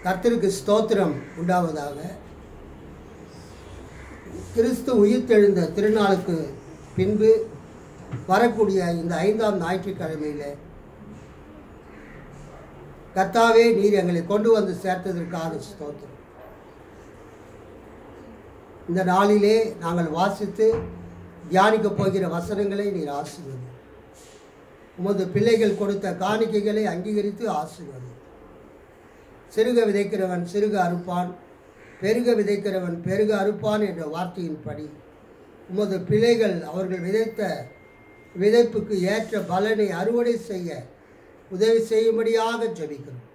கர்த்தருக்கு ஸ்தோத்திரம் உண்டாவதாக. கிறிஸ்து உயிர்த்தெழுந்த திருநாளுக்கு பின்பு வரக்கூடிய இந்த 5ஆம் ஞாயிற்றுக்கிழமையில் கர்த்தாவே நீர் எங்களை கொண்டு வந்து சேர்த்ததற்காக ஸ்தோத்திரம். இந்த நாளிலே நாங்கள் வாசித்து தியானிக்கப் போகிற வசனங்களை நீர் ஆசீர்வதி. உமது பிள்ளைகள் கொடுத்த காணிக்கைகளை அங்கீகரித்து ஆசீர்வதி. சிறுக விதைக்கிறவன் சிறுக அறுப்பான், பெருக விதைக்கிறவன் பெருக அறுப்பான் என்ற வார்த்தையின்படி உமது பிள்ளைகள் அவர்கள் விதைத்த விதைப்புக்கு ஏற்ற பலனை அறுவடை செய்ய உதவி செய்யும்படியாக ஜெபிக்கிறோம்.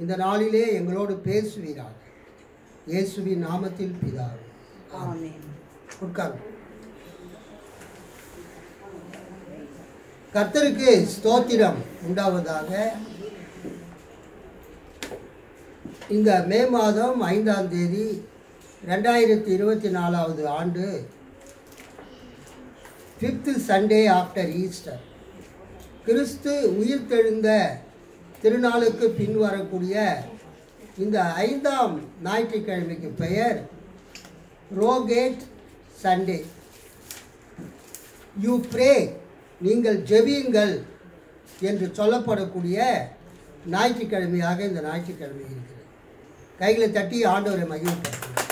இந்த நாளிலே எங்களோடு பேசுவீராக. இயேசுவின் நாமத்தில் பிதாவே, ஆமென். உட்கார்ந்து. கர்த்தருக்கு ஸ்தோத்திரம் உண்டாவதாக. இந்த மே மாதம் 5ஆம் தேதி 2024 ஆண்டு 5th சண்டே ஆஃப்டர் ஈஸ்டர், கிறிஸ்து உயிர்த்தெழுந்த திருநாளுக்கு பின் வரக்கூடிய இந்த 5ஆம் ஞாயிற்றுக்கிழமைக்கு பெயர் ரோகேட் சண்டே. யூ ப்ரே, நீங்கள் ஜெபியுங்கள் என்று சொல்லப்படக்கூடிய ஞாயிற்றுக்கிழமையாக இந்த ஞாயிற்றுக்கிழமை இருக்கிறது. கைகளை தட்டி ஆண்டவரை மகிழ்ச்சிப்படுத்துங்கள்.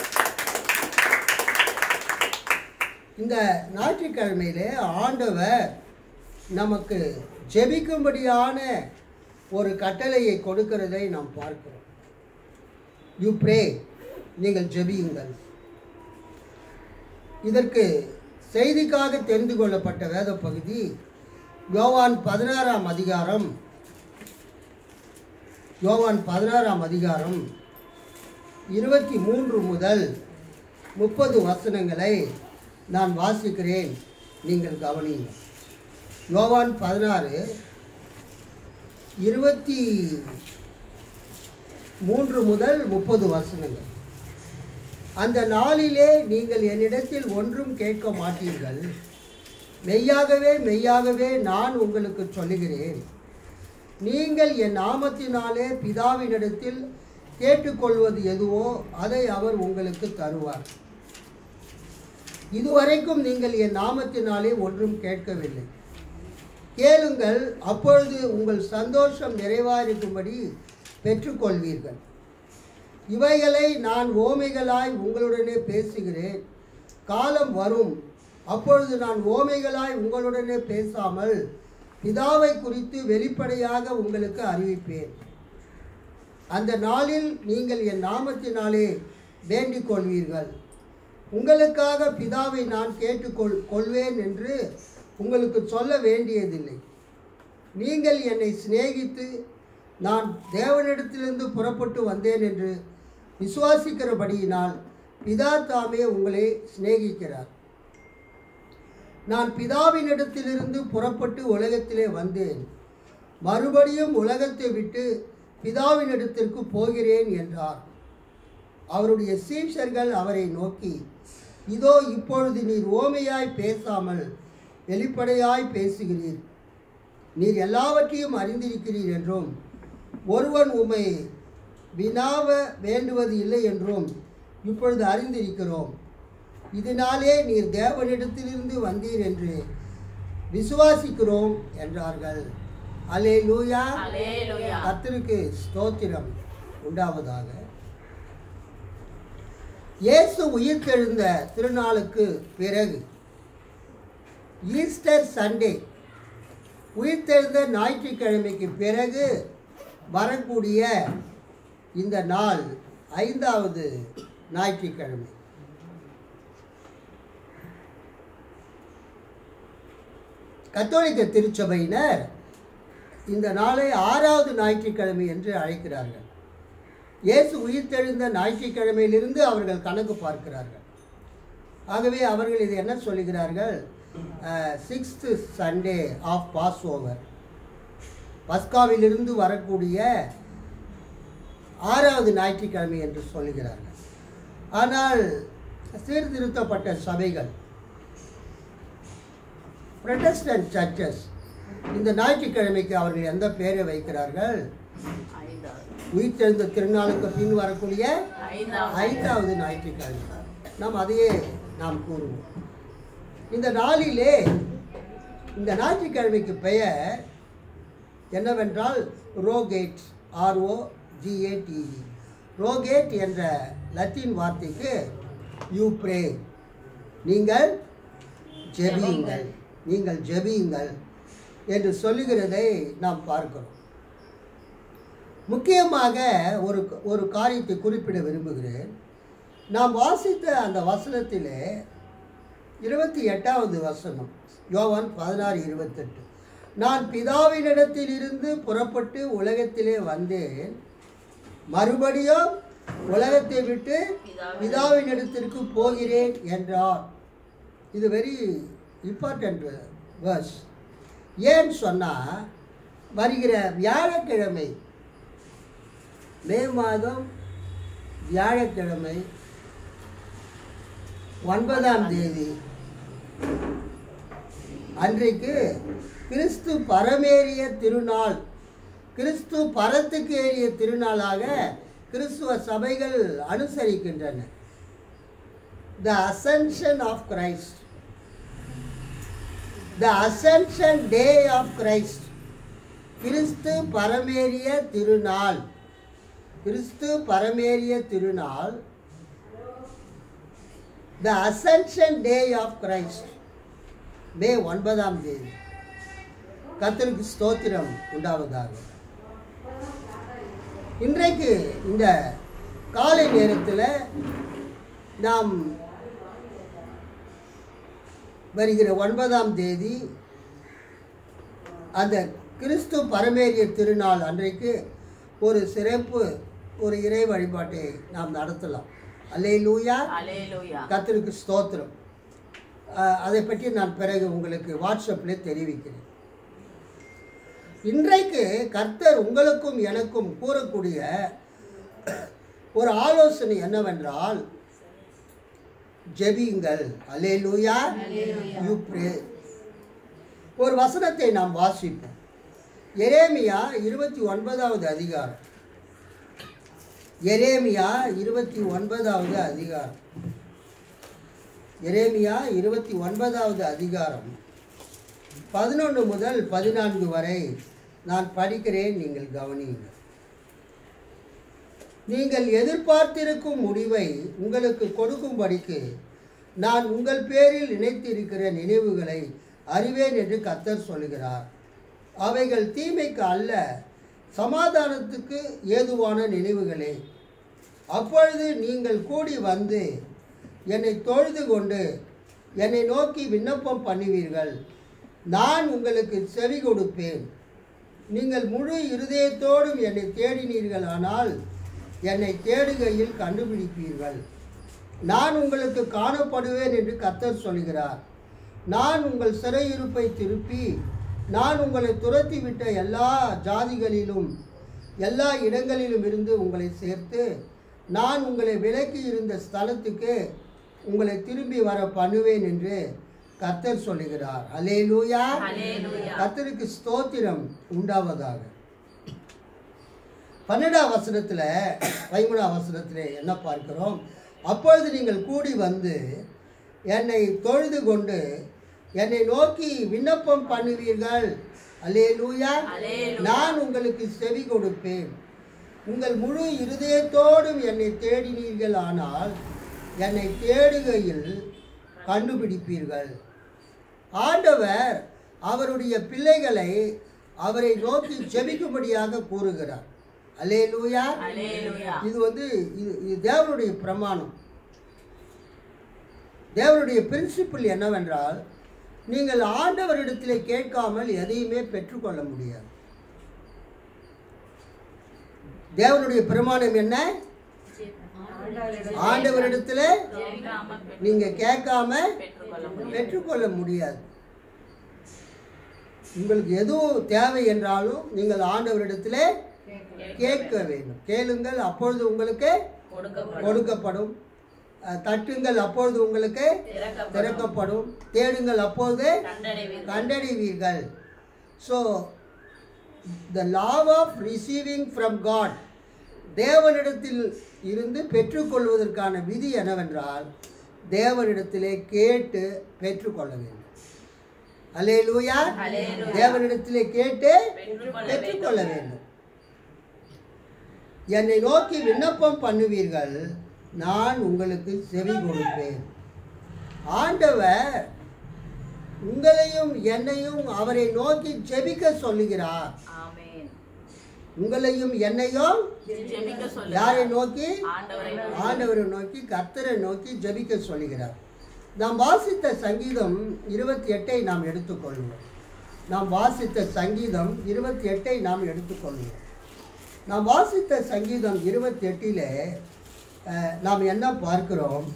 இந்த ஞாயிற்றுக்கிழமையிலே ஆண்டவர் நமக்கு ஜெபிக்கும்படியான ஒரு கட்டளையை கொடுக்கிறதை நாம் பார்க்கிறோம். யூ ப்ரே, நீங்கள் ஜெபியுங்கள். இதற்கு செய்திக்காக தெரிந்து கொள்ளப்பட்ட வேத பகுதி யோவான் 16ஆம் அதிகாரம் 23 முதல் 30 வசனங்களை நான் வாசிக்கிறேன், நீங்கள் கவனியுங்கள். யோவான் 16:23 முதல் 30 வசனங்கள். அந்த நாளிலே நீங்கள் என்னிடத்தில் ஒன்றும் கேட்க மாட்டீர்கள். மெய்யாகவே மெய்யாகவே நான் உங்களுக்கு சொல்லுகிறேன், நீங்கள் என் நாமத்தினாலே பிதாவினிடத்தில் கேட்டுக்கொள்வது எதுவோ அதை அவர் உங்களுக்கு தருவார். இதுவரைக்கும் நீங்கள் என் நாமத்தினாலே ஒன்றும் கேட்கவில்லை. கேளுங்கள், அப்பொழுது உங்கள் சந்தோஷம் நிறைவாயிருக்கும்படி பெற்றுக்கொள்வீர்கள். இவைகளை நான் ஓமைகளாய் உங்களுடனே பேசுகிறேன். காலம் வரும், அப்பொழுது நான் ஓமைகளாய் உங்களுடனே பேசாமல் பிதாவை குறித்து வெளிப்படையாக உங்களுக்கு அறிவிப்பேன். அந்த நாளில் நீங்கள் என் நாமத்தினாலே வேண்டிக் கொள்வீர்கள். உங்களுக்காக பிதாவை நான் கேட்டுக்கொள்வேன் என்று உங்களுக்கு சொல்ல வேண்டியதில்லை. நீங்கள் என்னை சிநேகித்து நான் தேவனிடத்திலிருந்து புறப்பட்டு வந்தேன் என்று விசுவாசிக்கிறபடியினால் பிதா தாமே உங்களை சிநேகிக்கிறார். நான் பிதாவினிடத்திலிருந்து புறப்பட்டு உலகத்திலே வந்தேன், மறுபடியும் உலகத்தை விட்டு பிதாவினிடத்திற்கு போகிறேன் என்றார். அவருடைய சீஷர்கள் அவரை நோக்கி, இதோ இப்பொழுது நீர் ஓமையாய் பேசாமல் வெளிப்படையாய் பேசுகிறீர். நீர் எல்லாவற்றையும் அறிந்திருக்கிறீர் என்றும் ஒருவன் உம்மை வினாவ வேண்டுவது இல்லை என்றும் இப்பொழுது அறிந்திருக்கிறோம். இதனாலே நீர் தேவனிடத்திலிருந்து வந்தீர் என்று விசுவாசிக்கிறோம் என்றார்கள். அல்லேலூயா, கர்த்தருக்கு ஸ்தோத்திரம் உண்டாவதாக. இயேசு உயிர்த்தெழுந்த திருநாளுக்கு பிறகு ஈஸ்டர் சண்டே, உயிர்த்தெழுந்த ஞாயிற்றுக்கிழமைக்கு பிறகு வரக்கூடிய இந்த நாள் 5வது ஞாயிற்றுக்கிழமை. கத்தோலிக்க திருச்சபையினர் இந்த நாளை 6வது ஞாயிற்றுக்கிழமை என்று அழைக்கிறார்கள். இயேசு உயிர்த்தெழுந்த ஞாயிற்றுக்கிழமையிலிருந்து அவர்கள் கணக்கு பார்க்கிறார்கள். ஆகவே அவர்கள் இது என்ன சொல்லுகிறார்கள்? 6th Sunday of Passover, பஸ்காவிலிருந்து வரக்கூடிய 6வது ஞாயிற்றுக்கிழமை என்று சொல்லுகிறார்கள். ஆனால் சீர்திருத்தப்பட்ட சபைகள், புரொட்டஸ்டன்ட் சர்ச்சஸ் இந்த ஞாயிற்றுக்கிழமைக்கு அவர்கள் எந்த பெயரை வைக்கிறார்கள்? உயிர்த்தெழுந்த திருநாளுக்கு பின் வரக்கூடிய 5வது ஞாயிற்றுக்கிழமை. நாம் அதையே நாம் கூறுவோம். இந்த நாளிலே இந்த ஞாயிற்றுக்கிழமைக்கு பெயர் என்னவென்றால் ரோகேட், ROGATE. ரோகேட் என்ற லத்தீன் வார்த்தைக்கு யூ ப்ரே, நீங்கள் ஜெபியுங்கள், நீங்கள் ஜெபியுங்கள் என்று சொல்லுகிறதை நாம் பார்க்கிறோம். முக்கியமாக ஒரு காரியத்தை குறிப்பிட விரும்புகிறேன். நாம் வாசித்த அந்த வசனத்திலே 28வது வசனம், யோவான் 16:28, நான் பிதாவினிடத்தில் இருந்து புறப்பட்டு உலகத்திலே வந்தேன், மறுபடியும் உலகத்தை விட்டு பிதாவினிடத்திற்கு போகிறேன் என்றார். இது வெரி இம்பார்ட்டன்ட் வேர்ஸ். ஏன்னு சொன்னால், வருகிற வியாழக்கிழமை, மே மாதம் வியாழக்கிழமை 9ஆம் தேதி அன்றைக்கு கிறிஸ்து பரமேறிய திருநாள், கிறிஸ்து பரத்துக்கு ஏறிய திருநாளாக கிறிஸ்துவ சபைகள் அனுசரிக்கின்றன. The Ascension of Christ, the Ascension Day of Christ, கிறிஸ்து பரமேறிய திருநாள், கிறிஸ்து பரமேறிய திருநாள், the Ascension Day of Christ, மே 9ஆம் தேதி. கர்த்தருக்கு ஸ்தோத்திரம் உண்டாவதாக. இன்றைக்கு இந்த காலை நேரத்தில் நாம் வருகிற 9ஆம் தேதி அந்த கிறிஸ்து பரமேறிய திருநாள் அன்றைக்கு ஒரு சிறப்பு ஒரு இறை வழிபாட்டை நாம் நடத்தலாம். அல்லேலூயா, கர்த்தருக்கு ஸ்தோத்திரம். அதை பற்றி நான் பிறகு உங்களுக்கு வாட்ஸ்அப்பில் தெரிவிக்கிறேன். இன்றைக்கு கர்த்தர் உங்களுக்கும் எனக்கும் கூறக்கூடிய ஒரு ஆலோசனை என்னவென்றால், ஜெபியுங்கள். அல்லேலூயா, யூ ப்ரே. ஒரு வசனத்தை நாம் வாசிப்போம். எரேமியா 29வது அதிகாரம், எரேமியா 29வது அதிகாரம், எரேமியா 29வது அதிகாரம் 11 முதல் 14 வரை நான் படிக்கிறேன், நீங்கள் கவனியுங்கள். நீங்கள் எதிர்பார்த்திருக்கும் முடிவை உங்களுக்கு கொடுக்கும்படிக்கு நான் உங்கள் பேரில் நினைத்திருக்கிற நினைவுகளை அறிவேன் என்று கர்த்தர் சொல்கிறார். அவைகள் தீமைக்கு அல்ல, சமாதானத்துக்கு ஏதுவான நினைவுகளே. அப்பொழுது நீங்கள் கூடி வந்து என்னை தொழுது கொண்டு என்னை நோக்கி விண்ணப்பம் பண்ணுவீர்கள், நான் உங்களுக்கு செவி கொடுப்பேன். நீங்கள் முழு இருதயத்தோடும் என்னை தேடினீர்கள், ஆனால் என்னை தேடுகையில் கண்டுபிடிப்பீர்கள். நான் உங்களுக்கு காணப்படுவேன் என்று கர்த்தர் சொல்கிறார். நான் உங்கள் சிறையிருப்பை திருப்பி நான் உங்களை துரத்திவிட்ட எல்லா ஜாதிகளிலும் எல்லா இடங்களிலும் இருந்து உங்களை சேர்த்து நான் உங்களை விலக்கி இருந்த ஸ்தலத்துக்கு உங்களை திரும்பி வர பண்ணுவேன் என்று கர்த்தர் சொல்லுகிறார். அல்லேலூயா, கர்த்தருக்கு ஸ்தோத்திரம் உண்டாவதாக. 12ஆம் வசனத்தில் 13ஆம் வசனத்தில் என்ன பார்க்கிறோம்? அப்பொழுது நீங்கள் கூடி வந்து என்னை தொழுது கொண்டு என்னை நோக்கி விண்ணப்பம் பண்ணுவீர்கள். அல்லேலூயா, நான் உங்களுக்கு செவி கொடுப்பேன். உங்கள் முழு இருதயத்தோடும் என்னை தேடினீர்கள், ஆனால் என்னை தேடுகையில் கண்டுபிடிப்பீர்கள். ஆண்டவர் அவருடைய பிள்ளைகளை அவரை நோக்கி ஜெபிக்கும்படியாக கூறுகிறார். அல்லேலூயா, இது இது தேவனுடைய பிரமாணம். தேவனுடைய பிரின்சிபிள் என்னவென்றால், நீங்கள் ஆண்டவரிடத்திலே கேட்காமல் எதையுமே பெற்றுக்கொள்ள முடியாது. தேவனுடைய பிரமாணம் என்ன? ஆண்டவரிடத்திலே நீங்க கேட்காம பெற்றுக்கொள்ள முடியாது. உங்களுக்கு எதுவும் தேவை என்றாலும் நீங்கள் ஆண்டவரிடத்திலே கேட்க வேண்டும். கேளுங்கள், அப்பொழுது உங்களுக்கு கொடுக்கப்படும். தட்டுங்கள், அப்பொழுது உங்களுக்கு திறக்கப்படும். தேடுங்கள், அப்பொழுது கண்டடைவீர்கள். So the law of receiving from God, தேவனிடத்தில் இருந்து பெற்றுக்கொள்வதற்கான விதி என்னவென்றால் தேவனிடத்திலே கேட்டு பெற்றுக்கொள்ள வேண்டும். அல்லேலூயா. தேவனிடத்திலே கேட்டு பெற்றுக்கொள்ள வேண்டும். என்னை நோக்கி விண்ணப்பம் பண்ணுவீர்கள், நான் உங்களுக்கு செவி கொடுப்பேன். ஆண்டவர் உங்களையும் என்னையும் அவரை நோக்கி ஜெபிக்க சொல்லுகிறார். உங்களையும் என்னையும் யாரை நோக்கி? ஆண்டவரை நோக்கி, கர்த்தரை நோக்கி ஜெபிக்க சொல்லுகிறார். நாம் வாசித்த சங்கீதம் 28 நாம் எடுத்துக்கொள்வோம். நாம் வாசித்த சங்கீதம் 28 நாம் எடுத்துக்கொள்வோம். நாம் வாசித்த சங்கீதம் 28 நாம் என்ன பார்க்கிறோம்?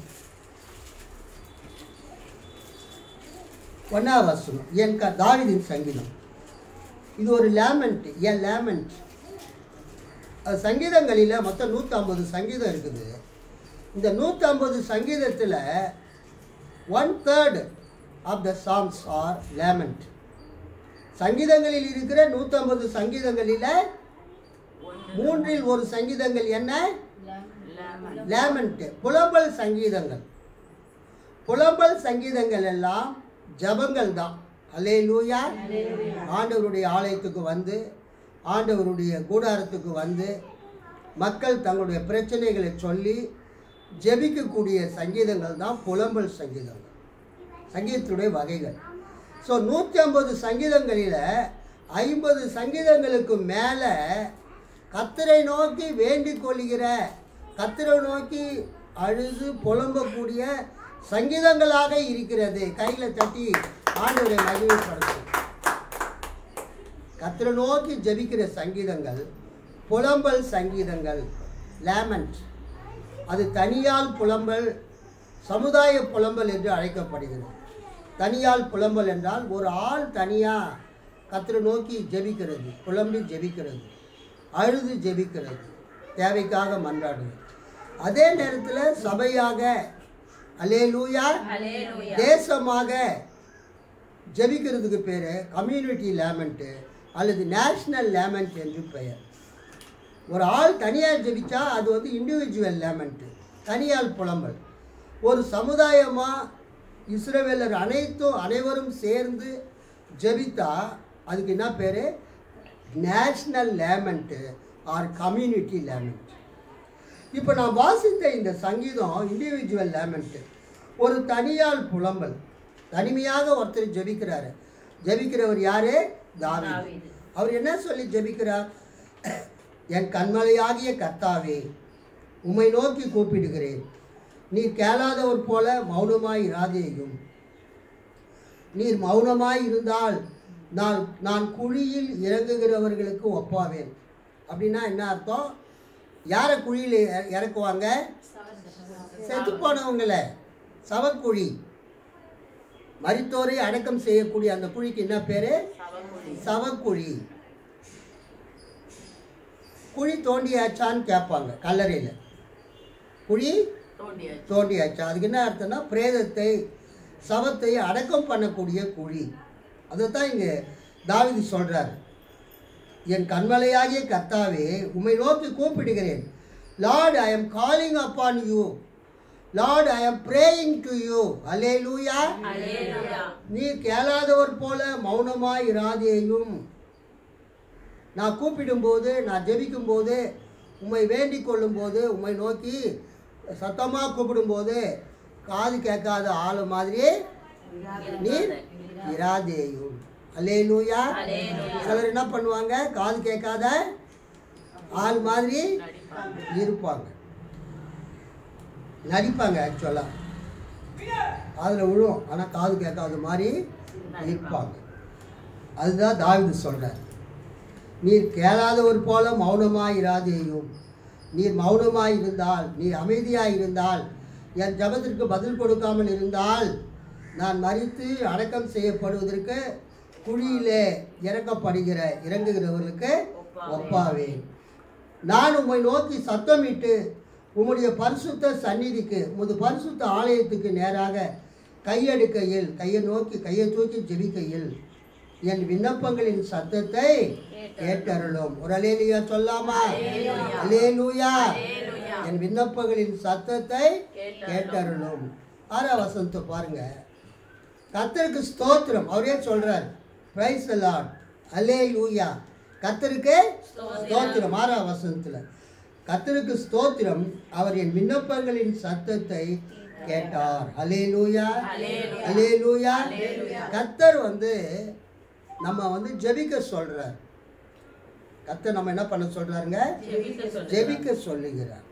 1ஆம் வசனம். என் தாவீதின் சங்கீதம். இது ஒரு லேமெண்ட், என் லேமெண்ட். சங்கீதங்களில் மொத்தம் 150 சங்கீதம் இருக்குது. இந்த 150 சங்கீதத்தில் 1/3 of the songs are lament. சங்கீதங்களில் இருக்கிற 150 சங்கீதங்களில் 1/3 சங்கீதங்கள் என்ன? லேமெண்ட், புலம்பல் சங்கீதங்கள். புலம்பல் சங்கீதங்கள் எல்லாம் ஜபங்கள் தான். அல்லேலூயா. ஆண்டவருடைய ஆலயத்துக்கு வந்து, ஆண்டவருடைய கூடாரத்துக்கு வந்து மக்கள் தங்களுடைய பிரச்சனைகளை சொல்லி ஜெபிக்கக்கூடிய சங்கீதங்கள் தான் புலம்பல் சங்கீதங்கள், சங்கீதத்துடைய வகைகள். ஸோ 150 சங்கீதங்களில் 50 சங்கீதங்களுக்கு மேலே கர்த்தரை நோக்கி வேண்டிக் கொள்கிற, கர்த்தரை நோக்கி அழுது புலம்பக்கூடிய சங்கீதங்களாக இருக்கிறது. கையில் தட்டி ஆண்டவரை மகிமைப்படுத்தும். கர்த்தரை நோக்கி ஜெபிக்கிற சங்கீதங்கள் புலம்பல் சங்கீதங்கள், லேமெண்ட். அது தனியால் புலம்பல், சமுதாய புலம்பல் என்று அழைக்கப்படுகிறது. தனியால் புலம்பல் என்றால் ஒரு ஆள் தனியாக கர்த்தரை நோக்கி ஜெபிக்கிறது, புலம்பி ஜெபிக்கிறது, அழுது ஜெபிக்கிறது, தேவைக்காக மன்றாடுது. அதே நேரத்தில் சபையாக, அல்லேலூயா, தேசமாக ஜெபிக்கிறதுக்கு பேர் கம்யூனிட்டி லேமெண்ட்டு அல்லது நேஷ்னல் லேமெண்ட் என்று பெயர். ஒரு ஆள் தனியார் ஜெபிச்சா அது வந்து இண்டிவிஜுவல் லேமெண்ட்டு, தனியால் புலம்பல். ஒரு சமுதாயமாக இஸ்ரவேலர் அனைவரும் சேர்ந்து ஜெபித்தா அதுக்கு என்ன பேர்? National lament or community lament. இப்போ நான் வாசித்த இந்த சங்கீதம் இண்டிவிஜுவல் லேமெண்ட்டு, ஒரு தனியால் புலம்பல். தனிமையாக ஒருத்தர் ஜெபிக்கிறாரு. ஜெபிக்கிறவர் யாரு? தாவீது. அவர் என்ன சொல்லி ஜெபிக்கிறார்? என் கண்மலையாகிய கர்த்தாவே, உம்மை நோக்கி கூப்பிடுகிறேன். நீர் கேளாதவர் போல மௌனமாய் இராதேயும். நீர் மௌனமாய் இருந்தால் நான் குழியில் இறங்குகிறவர்களுக்கு ஒப்பாவேன். அப்படின்னா என்ன அர்த்தம்? யாரை குழியில் இறக்குவாங்க? செத்து போனவங்களை. சவக்குழி, மரித்தோரை அடக்கம் செய்யக்கூடிய அந்த குழிக்கு என்ன பேரு? சவக்குழி. குழி தோண்டியாச்சான்னு கேட்பாங்க கல்லறையில். குழி தோண்டியாச்சா, அதுக்கு என்ன அர்த்தம்னா பிரேதத்தை, சவத்தை அடக்கம் பண்ணக்கூடிய குழி. அதைத்தான் இங்கே தாவீது சொல்கிறார். என் கண்மலையாகிய கர்த்தாவே, உம்மை நோக்கி கூப்பிடுகிறேன். Lord, I am calling upon you. Lord, I am praying to you. அல்லேலூயா. நீர் கேளாதவர் போல மௌனமாய் இராதேயும். நான் கூப்பிடும்போது, நான் ஜெபிக்கும்போது, உம்மை வேண்டிக் கொள்ளும்போது, உம்மை நோக்கி சத்தமாக கூப்பிடும்போது காது கேட்காத ஆள் மாதிரி நீர் இராதேயும். அல்லேலூயா. சிலர் என்ன பண்ணுவாங்க? காது கேட்காத ஆள் மாதிரி இருப்பாங்க, நடிப்பாங்க. ஆக்சுவலாக அதில் விழும், ஆனால் காது கேட்காத மாதிரி இருப்பாங்க. அதுதான் தாவீது சொல்கிறார். நீர் கேளாதவர் போல மௌனமாய் இராதேயும். நீர் மௌனமாய் இருந்தால், நீர் அமைதியாக இருந்தால், என் ஜபத்திற்கு பதில் கொடுக்காமல் இருந்தால், நான் மரித்து அடக்கம் செய்யப்படுவதற்கு குழியிலே இறங்குகிறவர்களுக்கு ஒப்பாவேன். நான் உம்மை நோக்கி சத்தமிட்டு உம்முடைய பரிசுத்த சந்நிதிக்கு, உமது பரிசுத்த ஆலயத்துக்கு நேராக கையை தூக்கி ஜெபிக்கையில் என் விண்ணப்பங்களின் சத்தத்தை கேட்டருளும். ஒரு அல்லேலூயா சொல்லாமா? அல்லேலூயா. என் விண்ணப்பங்களின் சத்தத்தை கேட்டருளும். 6ஆம் வசனத்தை பாருங்க. கர்த்தருக்கு ஸ்தோத்திரம். அவரே சொல்றார், பிரைஸ் தி லார்ட், அல்லேலூயா. கர்த்தருக்கு ஸ்தோத்திரம். 6ஆம் வசனத்துல கர்த்தருக்கு ஸ்தோத்திரம், அவர் என் விண்ணப்பங்களின் சத்தத்தை கேட்டார். அல்லேலூயா, அல்லேலூயா. கர்த்தர் நம்ம ஜெபிக்க சொல்றார். கர்த்தர் நம்ம என்ன பண்ண சொல்றாருங்க? ஜெபிக்க சொல்லுகிறார்.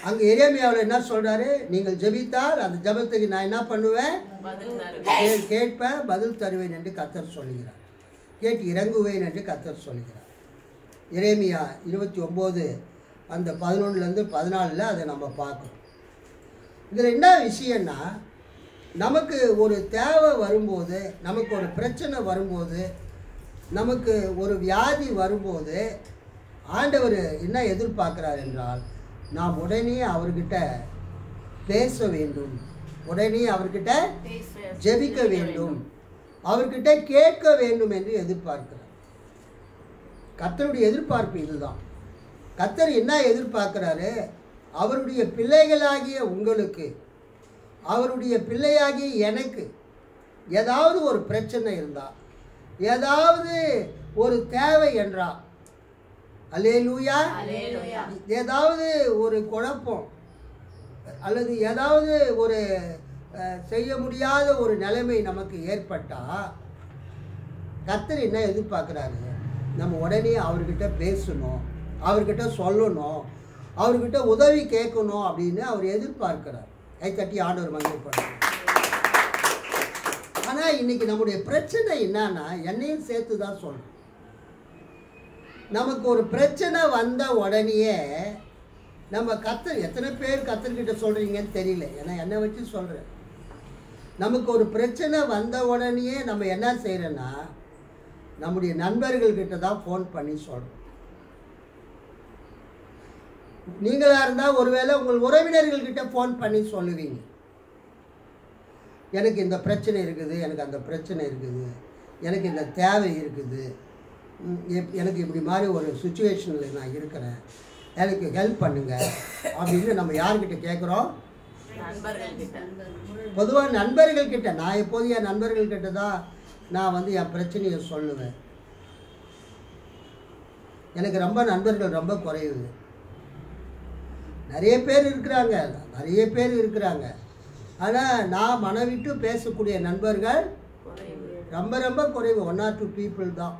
அங்க எரேமியாவில் என்ன சொல்றாரு? நீங்கள் ஜெபித்தால் அந்த ஜெபத்துக்கு நான் என்ன பண்ணுவேன்? கேட்பேன், பதில் தருவேன் என்று கர்த்தர் சொல்லுகிறார். கேட்டு இறங்குவேன் என்று கர்த்தர் சொல்லுகிறார். எரேமியா 29 அந்த 11லேருந்து 14 அதை நம்ம பார்க்கணும். இதில் என்ன விஷயம்னா, நமக்கு ஒரு தேவை வரும்போது, நமக்கு ஒரு பிரச்சனை வரும்போது, நமக்கு ஒரு வியாதி வரும்போது ஆண்டவர் என்ன எதிர்பார்க்கிறார் என்றால், நாம் உடனே அவர்கிட்ட பேச வேண்டும், உடனே அவர்கிட்ட ஜெபிக்க வேண்டும், அவர்கிட்ட கேட்க வேண்டும் என்று எதிர்பார்க்கிறார். கர்த்தருடைய எதிர்பார்ப்பு இதுதான். கர்த்தர் என்ன எதிர்பார்க்கிறாரு? அவருடைய பிள்ளைகளாகிய உங்களுக்கு, அவருடைய பிள்ளையாகிய எனக்கு ஏதாவது ஒரு பிரச்சனை இருந்தா, ஏதாவது ஒரு தேவை என்றா, அல்லேலூயா, ஏதாவது ஒரு குழப்பம் அல்லது ஏதாவது ஒரு செய்ய முடியாத ஒரு நிலைமை நமக்கு ஏற்பட்டா, கர்த்தர் என்ன எதிர்பார்க்கிறாரு? நம்ம உடனே அவர்கிட்ட பேசணும், அவர்கிட்ட சொல்லணும், அவர்கிட்ட உதவி கேட்கணும் அப்படின்னு அவர் எதிர்பார்க்கிறார். கைத்தட்டி ஆண்டவர் மகிமைப்படுறார். ஆனால் இன்னைக்கு நம்முடைய பிரச்சனை என்னன்னா, என்னையும் சேர்த்து தான் சொல்றேன். நமக்கு ஒரு பிரச்சனை வந்த உடனேயே நம்ம கர்த்தர், எத்தனை பேர் கர்த்தர்கிட்ட சொல்றீங்கன்னு தெரியல, ஏன்னா என்னை வச்சு சொல்றேன். நமக்கு ஒரு பிரச்சனை வந்த உடனேயே நம்ம என்ன செய்யறோன்னா, நம்முடைய நண்பர்கள்கிட்ட தான் ஃபோன் பண்ணி சொல்கிறோம். நீங்களாக இருந்தால் ஒருவேளை உங்கள் உறவினர்கள்கிட்ட ஃபோன் பண்ணி சொல்லுவீங்க, எனக்கு இந்த பிரச்சனை இருக்குது, எனக்கு அந்த பிரச்சனை இருக்குது, எனக்கு இந்த தேவை இருக்குது, எனக்கு இப்படி மாதிரி ஒரு சுச்சுவேஷனில் நான் இருக்கிறேன், எனக்கு ஹெல்ப் பண்ணுங்க அப்படின்னு நம்ம யார்கிட்ட கேட்குறோம்? பொதுவாக நண்பர்கள்கிட்ட. நான் எப்போதும் என் நண்பர்கள்கிட்ட தான் நான் என் பிரச்சனையை சொல்லுவேன். எனக்கு ரொம்ப நண்பர்கள் ரொம்ப குறைவு. நிறைய பேர் இருக்கிறாங்க, ஆனால் நான் மனவிட்டு பேசக்கூடிய நண்பர்கள் ரொம்ப ரொம்ப குறைவு. 1 or 2 people தான்.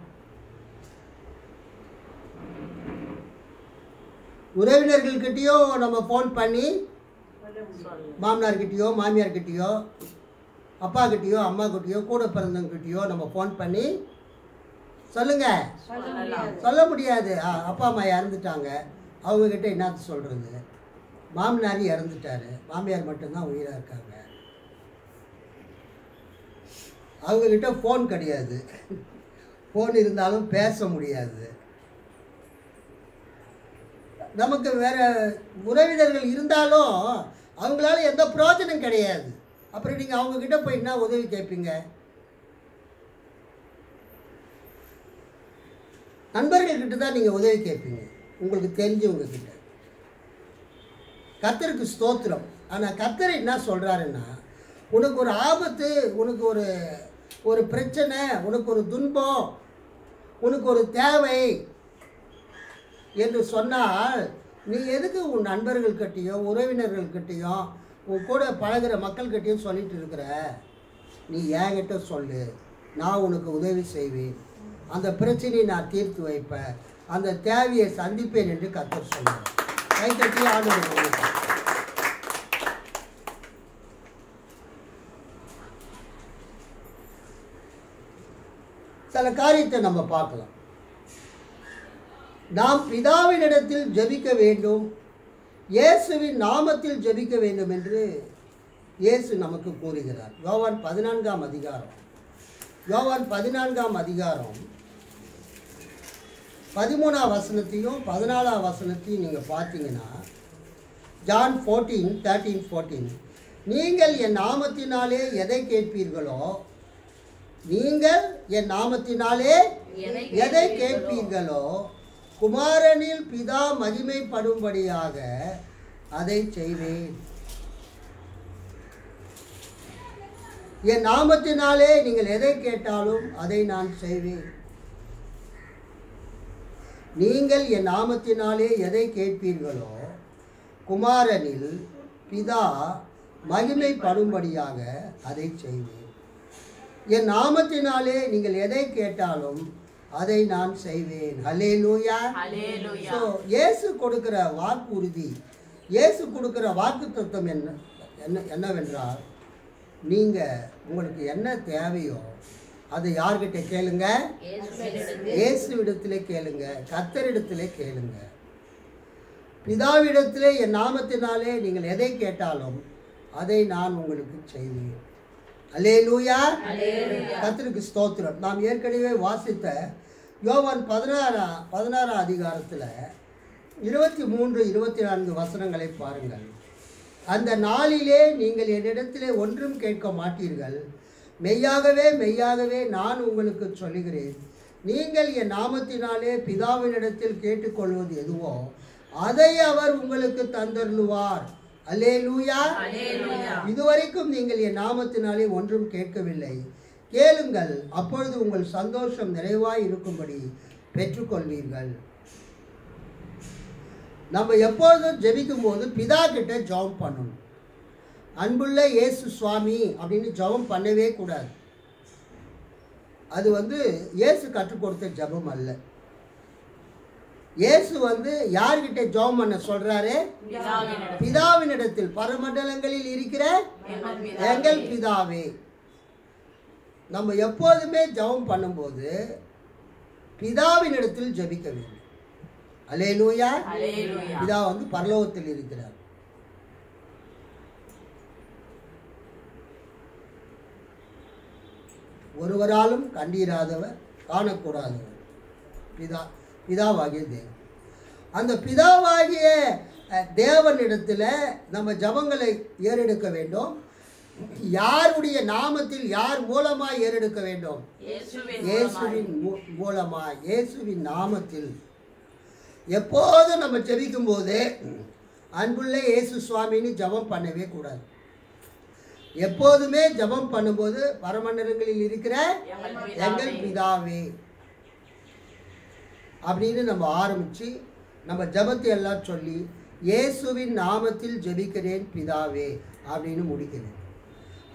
உறவினர்கள்கிட்டயோ நம்ம ஃபோன் பண்ணி, மாமனார்கிட்டயோ மாமியார்கிட்டயோ அப்பா கிட்டேயோ அம்மா கிட்டேயோ கூட பிறந்தவங்கிட்டயோ நம்ம ஃபோன் பண்ணி சொல்லுங்க சொல்ல முடியாது. அப்பா அம்மா இறந்துட்டாங்க, அவங்கக்கிட்ட என்னது சொல்கிறது? மாமனார் இறந்துட்டாரு, மாமியார் மட்டும்தான் உயிராக இருக்காங்க, அவங்கக்கிட்ட ஃபோன் கிடையாது, ஃபோன் இருந்தாலும் பேச முடியாது. நமக்கு வேற உறவினர்கள் இருந்தாலும் அவங்களால எந்த பிரயோஜனம் கிடையாது. அப்புறம் நீங்கள் அவங்கக்கிட்ட போய் என்ன உதவி கேட்பீங்க? நண்பர்கள்கிட்ட தான் நீங்கள் உதவி கேட்பீங்க, உங்களுக்கு தெரிஞ்சவங்க கிட்ட. கர்த்தருக்கு ஸ்தோத்திரம். ஆனால் கர்த்தர் என்ன சொல்கிறாருன்னா, உனக்கு ஒரு ஆபத்து, உனக்கு ஒரு பிரச்சனை, உனக்கு ஒரு துன்பம், உனக்கு ஒரு தேவை என்று சொன்னால், நீ எதுக்கு உன் நண்பர்கள்கிட்டையோ உறவினர்கள்கிட்டையோ உன் கூட பழகிற மக்கள்கிட்டையும் சொல்லிட்டு இருக்கிற? நீ என்கிட்ட சொல்லு, நான் உனக்கு உதவி செய்வேன், அந்த பிரச்சனையை நான் தீர்த்து வைப்பேன், அந்த தேவையை சந்திப்பேன் என்று கர்த்தர் சொல்லுவார். கைத்தட்டி ஆண்டவர். சில காரியத்தை நம்ம பார்க்கலாம். நாம் பிதாவினிடத்தில் ஜெபிக்க வேண்டும், இயேசுவின் நாமத்தில் ஜெபிக்க வேண்டும் என்று இயேசு நமக்கு கூறுகிறார். யோவான் 14ஆம் அதிகாரம் 13ஆம் வசனத்தையும் 14ஆம் வசனத்தையும் நீங்கள் பார்த்தீங்கன்னா, John 14:13-14, நீங்கள் என் நாமத்தினாலே எதை கேட்பீர்களோ, நீங்கள் என் நாமத்தினாலே எதை கேட்பீர்களோ குமாரனில் பிதா மகிமைப்படும்படியாக அதை செய்வேன். என் நாமத்தினாலே நீங்கள் எதை கேட்டாலும் அதை நான் செய்வேன். நீங்கள் என் நாமத்தினாலே எதை கேட்பீர்களோ குமாரனில் பிதா மகிமைப்படும்படியாக அதை செய்வேன். என் நாமத்தினாலே நீங்கள் எதை கேட்டாலும் அதை நான் செய்வேன். ஹல்லேலூயா. ஸோ இயேசு கொடுக்கிற வாக்குறுதி, இயேசு கொடுக்கிற வாக்குத்தத்தம் என்னவென்றால், நீங்கள் உங்களுக்கு என்ன தேவையோ அதை யார்கிட்ட கேளுங்க? இயேசுவிடத்திலே கேளுங்க, கர்த்தரிடத்திலே கேளுங்க. பிதாவிடத்திலே என் நாமத்தினாலே நீங்கள் எதை கேட்டாலும் அதை நான் உங்களுக்கு செய்வேன். அல்லேலூயா. கர்த்தருக்கு ஸ்தோத்திரம். நாம் ஏற்கனவே வாசித்த யோவான் 16 அதிகாரத்தில் 23, 24 வசனங்களை பாருங்கள். அந்த நாளிலே நீங்கள் என்னிடத்திலே ஒன்றும் கேட்க மாட்டீர்கள். மெய்யாகவே மெய்யாகவே நான் உங்களுக்கு சொல்லுகிறேன், நீங்கள் என் நாமத்தினாலே பிதாவினிடத்தில் கேட்டுக்கொள்வது எதுவோ அதை அவர் உங்களுக்கு தந்தருளுவார். அல்லேலூயா. இதுவரைக்கும் நீங்கள் என் நாமத்தினாலே ஒன்றும் கேட்கவில்லை. கேளுங்கள், அப்பொழுது உங்கள் சந்தோஷம் நிறைவாய் இருக்கும்படி பெற்றுக்கொள்வீர்கள். நம்ம எப்பொழுதும் ஜெபிக்கும் போது பிதா கிட்ட ஜெபம் பண்ணணும். அன்புள்ள இயேசு சுவாமி அப்படின்னு ஜெபம் பண்ணவே கூடாது. அது இயேசு கற்றுக் கொடுத்த ஜெபம் அல்ல. இயேசு யார்கிட்ட ஜெபம் பண்ண சொல்றாரு? பிதாவினிடத்தில், பரமண்டலங்களில் இருக்கிற எங்கள் பிதாவே. நம்ம எப்போதுமே ஜெபம் பண்ணும்போது பிதாவினிடத்தில் ஜெபிக்க வேண்டும். அல்லேலூயா. பிதா பரலோகத்தில் இருக்கிறார். ஒருவராலும் கண்டீராதவர், காணக்கூடாதவர் பிதாவாகிய தேவன். அந்த பிதாவாகிய தேவனிடத்தில் நம்ம ஜபங்களை ஏறெடுக்க வேண்டும். யாருடைய நாமத்தில், யார் மூலமாய் ஏறெடுக்க வேண்டும்? இயேசுவின் மூலமாய், இயேசுவின் நாமத்தில். எப்போதும் நம்ம ஜெபிக்கும் போது அன்புள்ள இயேசு சுவாமின்னு ஜபம் பண்ணவே கூடாது. எப்போதுமே ஜபம் பண்ணும்போது பரமண்டலங்களில் இருக்கிற எங்கள் பிதாவே அப்படின்னு நம்ம ஆரம்பித்து நம்ம ஜபத்தை எல்லாம் சொல்லி இயேசுவின் நாமத்தில் ஜெபிக்கிறேன் பிதாவே அப்படின்னு முடிக்கிறேன்.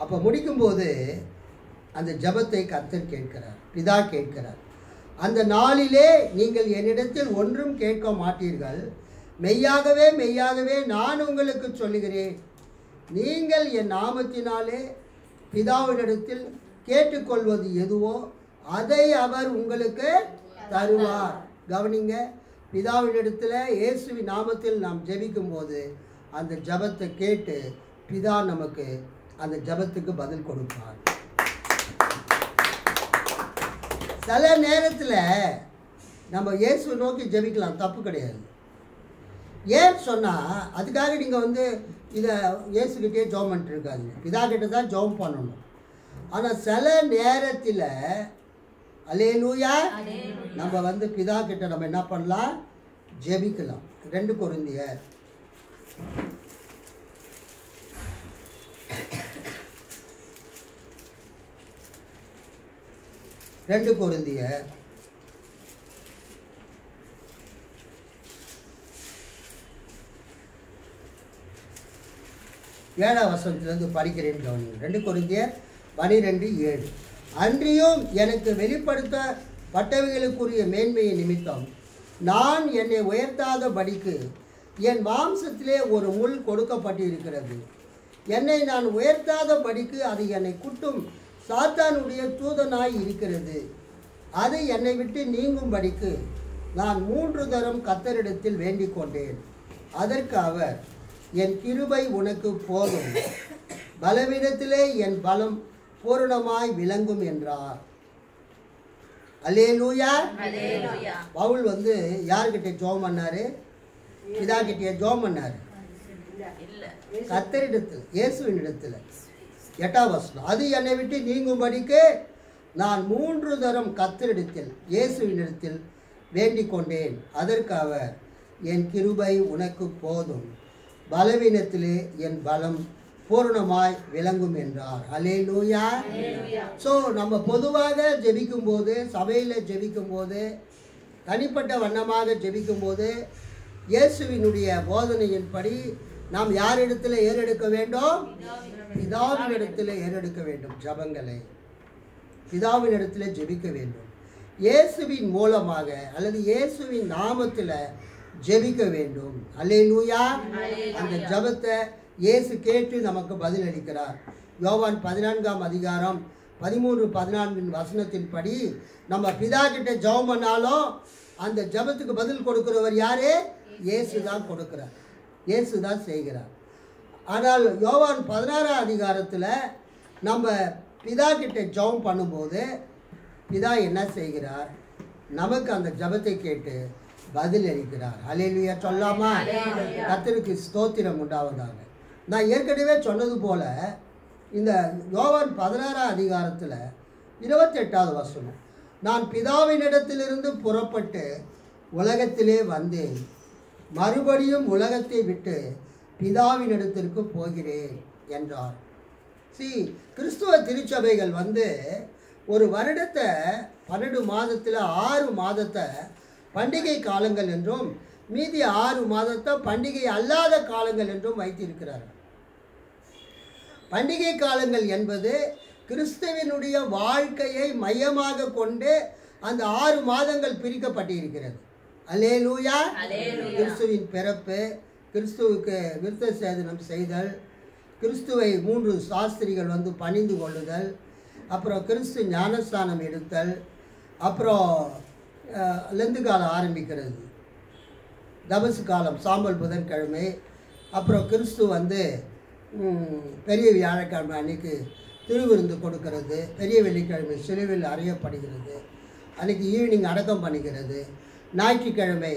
அப்போ முடிக்கும்போது அந்த ஜபத்தை கர்த்தர் கேட்கிறார், பிதா கேட்கிறார். அந்த நாளிலே நீங்கள் என்னிடத்தில் ஒன்றும் கேட்க மாட்டீர்கள். மெய்யாகவே மெய்யாகவே நான் உங்களுக்கு சொல்லுகிறேன், நீங்கள் என் நாமத்தினாலே பிதாவினிடத்தில் கேட்டுக்கொள்வது எதுவோ அதை அவர் உங்களுக்கு தருவார். கவனிங்க, பிதாவினிடத்தில் இயேசுவின் நாமத்தில் நாம் ஜெபிக்கும் போது அந்த ஜபத்தை கேட்டு பிதா நமக்கு அந்த ஜபத்துக்கு பதில் கொடுப்பார். சில நேரத்தில் நம்ம இயேசு நோக்கி ஜெபிக்கலாம், தப்பு கிடையாது. ஏன் சொன்னால், அதுக்காக நீங்கள் இதை இயேசுக்கிட்டே ஜெபம் பண்ணிட்டு இருக்காதீங்க. பிதா கிட்ட தான் ஜெபம் பண்ணணும். ஆனால் சில நேரத்தில் அல்லேலூயா நம்ம பிதா கிட்ட நம்ம என்ன பண்ணலாம்? ஜெபிக்கலாம். 2 கொரிந்தியர் 2 கொரிந்தியர் 7 வசனத்திலிருந்து படிக்கிறேன் கவனிங்க. 2 கொரிந்தியர் 12:7. அன்றியும் எனக்கு வெளிப்படுத்தப்பட்டவைகளுக்குரிய மேன்மையை நிமித்தம் நான் என்னை உயர்த்தாத படிக்கு என் மாம்சத்திலே ஒரு முள் கொடுக்கப்பட்டு இருக்கிறது. என்னை நான் உயர்த்தாத படிக்கு அது என்னை குட்டும் சாத்தானுடைய தூதனாய் இருக்கிறது. அது என்னை விட்டு நீங்கும்படிக்கு நான் 3 தரம் கர்த்தரிடத்தில் வேண்டிக் கொண்டேன். அதற்கு அவர், என் கிருபை உனக்கு போதும், பலவீனத்திலே என் பலம் பூரணமாய் விளங்கும் என்றார். அல்லேலூயா. பவுல் யார்கிட்ட ஜெபம் பண்ணாரு? பிதா கிட்டே ஜெபம் பண்ணாரு. கர்த்தரிடத்தில், இயேசுவின் இடத்துல. 8ஆம் வசனம், அது என்னை விட்டு நீங்கும்படிக்கு நான் 3 தரம் கர்த்தரிடத்தில், இயேசுவின் இடத்தில் வேண்டிக் கொண்டேன். அதற்கு அவர், என் கிருபை உனக்கு போதும், பலவீனத்திலே என் பலம் பூரணமாய் விளங்கும் என்றார். அல்லேலூயா. ஸோ நம்ம பொதுவாக ஜெபிக்கும் போது, சபையில் ஜெபிக்கும் போது, தனிப்பட்ட வண்ணமாக ஜெபிக்கும் போது, இயேசுவினுடைய போதனையின்படி நாம் யாரிடத்தில் ஏறெடுக்க வேண்டும்? பிதாவினிடத்தில் ஏறெடுக்க வேண்டும். ஜபங்களை பிதாவினிடத்தில் ஜெபிக்க வேண்டும். இயேசுவின் மூலமாக அல்லது இயேசுவின் நாமத்தில் ஜெபிக்க வேண்டும். அல்லேலூயா. அந்த ஜபத்தை இயேசு கேட்டு நமக்கு பதில் அளிக்கிறார். யோவான் 14ஆம் அதிகாரம் 13-14 வசனத்தின்படி நம்ம பிதா கிட்ட ஜெபம் பண்ணாலும் அந்த ஜபத்துக்கு பதில் கொடுக்கிறவர் யாரு? இயேசு தான் கொடுக்கிறார், இயேசு தான் செய்கிறார். ஆனால் யோவான் 16ஆம் அதிகாரத்தில் நம்ம பிதா கிட்ட ஜெபம் பண்ணும்போது பிதா என்ன செய்கிறார்? நமக்கு அந்த ஜபத்தை கேட்டு பதில் அளிக்கிறார். அல்லேலூயா சொல்லாமா? கர்த்தருக்கு ஸ்தோத்திரம் உண்டாவதாக. நான் ஏற்கனவே சொன்னது போல இந்த யோவான் 16ஆம் அதிகாரத்தில் 28வது வசனம், நான் பிதாவினிடத்திலிருந்து புறப்பட்டு உலகத்திலே வந்தேன், மறுபடியும் உலகத்தை விட்டு பிதாவினிடத்திற்கு போகிறேன் என்றார். கிறிஸ்துவ திருச்சபைகள் ஒரு வருடத்தை 12 மாதத்தில் 6 மாதத்தை பண்டிகை காலங்கள் என்றும் மீதி 6 மாதத்தை பண்டிகை அல்லாத காலங்கள் என்றும் வைத்திருக்கிறார்கள். பண்டிகை காலங்கள் என்பது கிறிஸ்துவினுடைய வாழ்க்கையை மையமாக கொண்டு அந்த 6 மாதங்கள் பிரிக்கப்பட்டிருக்கிறது. அல்லேலூயா. கிறிஸ்துவின் பிறப்பு, கிறிஸ்துவுக்கு விருத்த சேதனம் செய்தல், கிறிஸ்துவை 3 சாஸ்திரிகள் பணிந்து கொள்ளுதல், அப்புறம் கிறிஸ்து ஞானஸ்தானம் எடுத்தல், அப்புறம் லெந்து காலம் ஆரம்பிக்கிறது, தபசு காலம் சாம்பல் புதன்கிழமை, அப்புறம் கிறிஸ்து பெரிய வியாழக்கிழமை அன்னைக்கு திருவிருந்து கொடுக்கிறது, பெரிய வெள்ளிக்கிழமை சிலுவையில் அறையப்படுகிறது, அன்றைக்கி ஈவினிங் அடக்கம் பண்ணிக்கிறது, ஞாயிற்றுக்கிழமை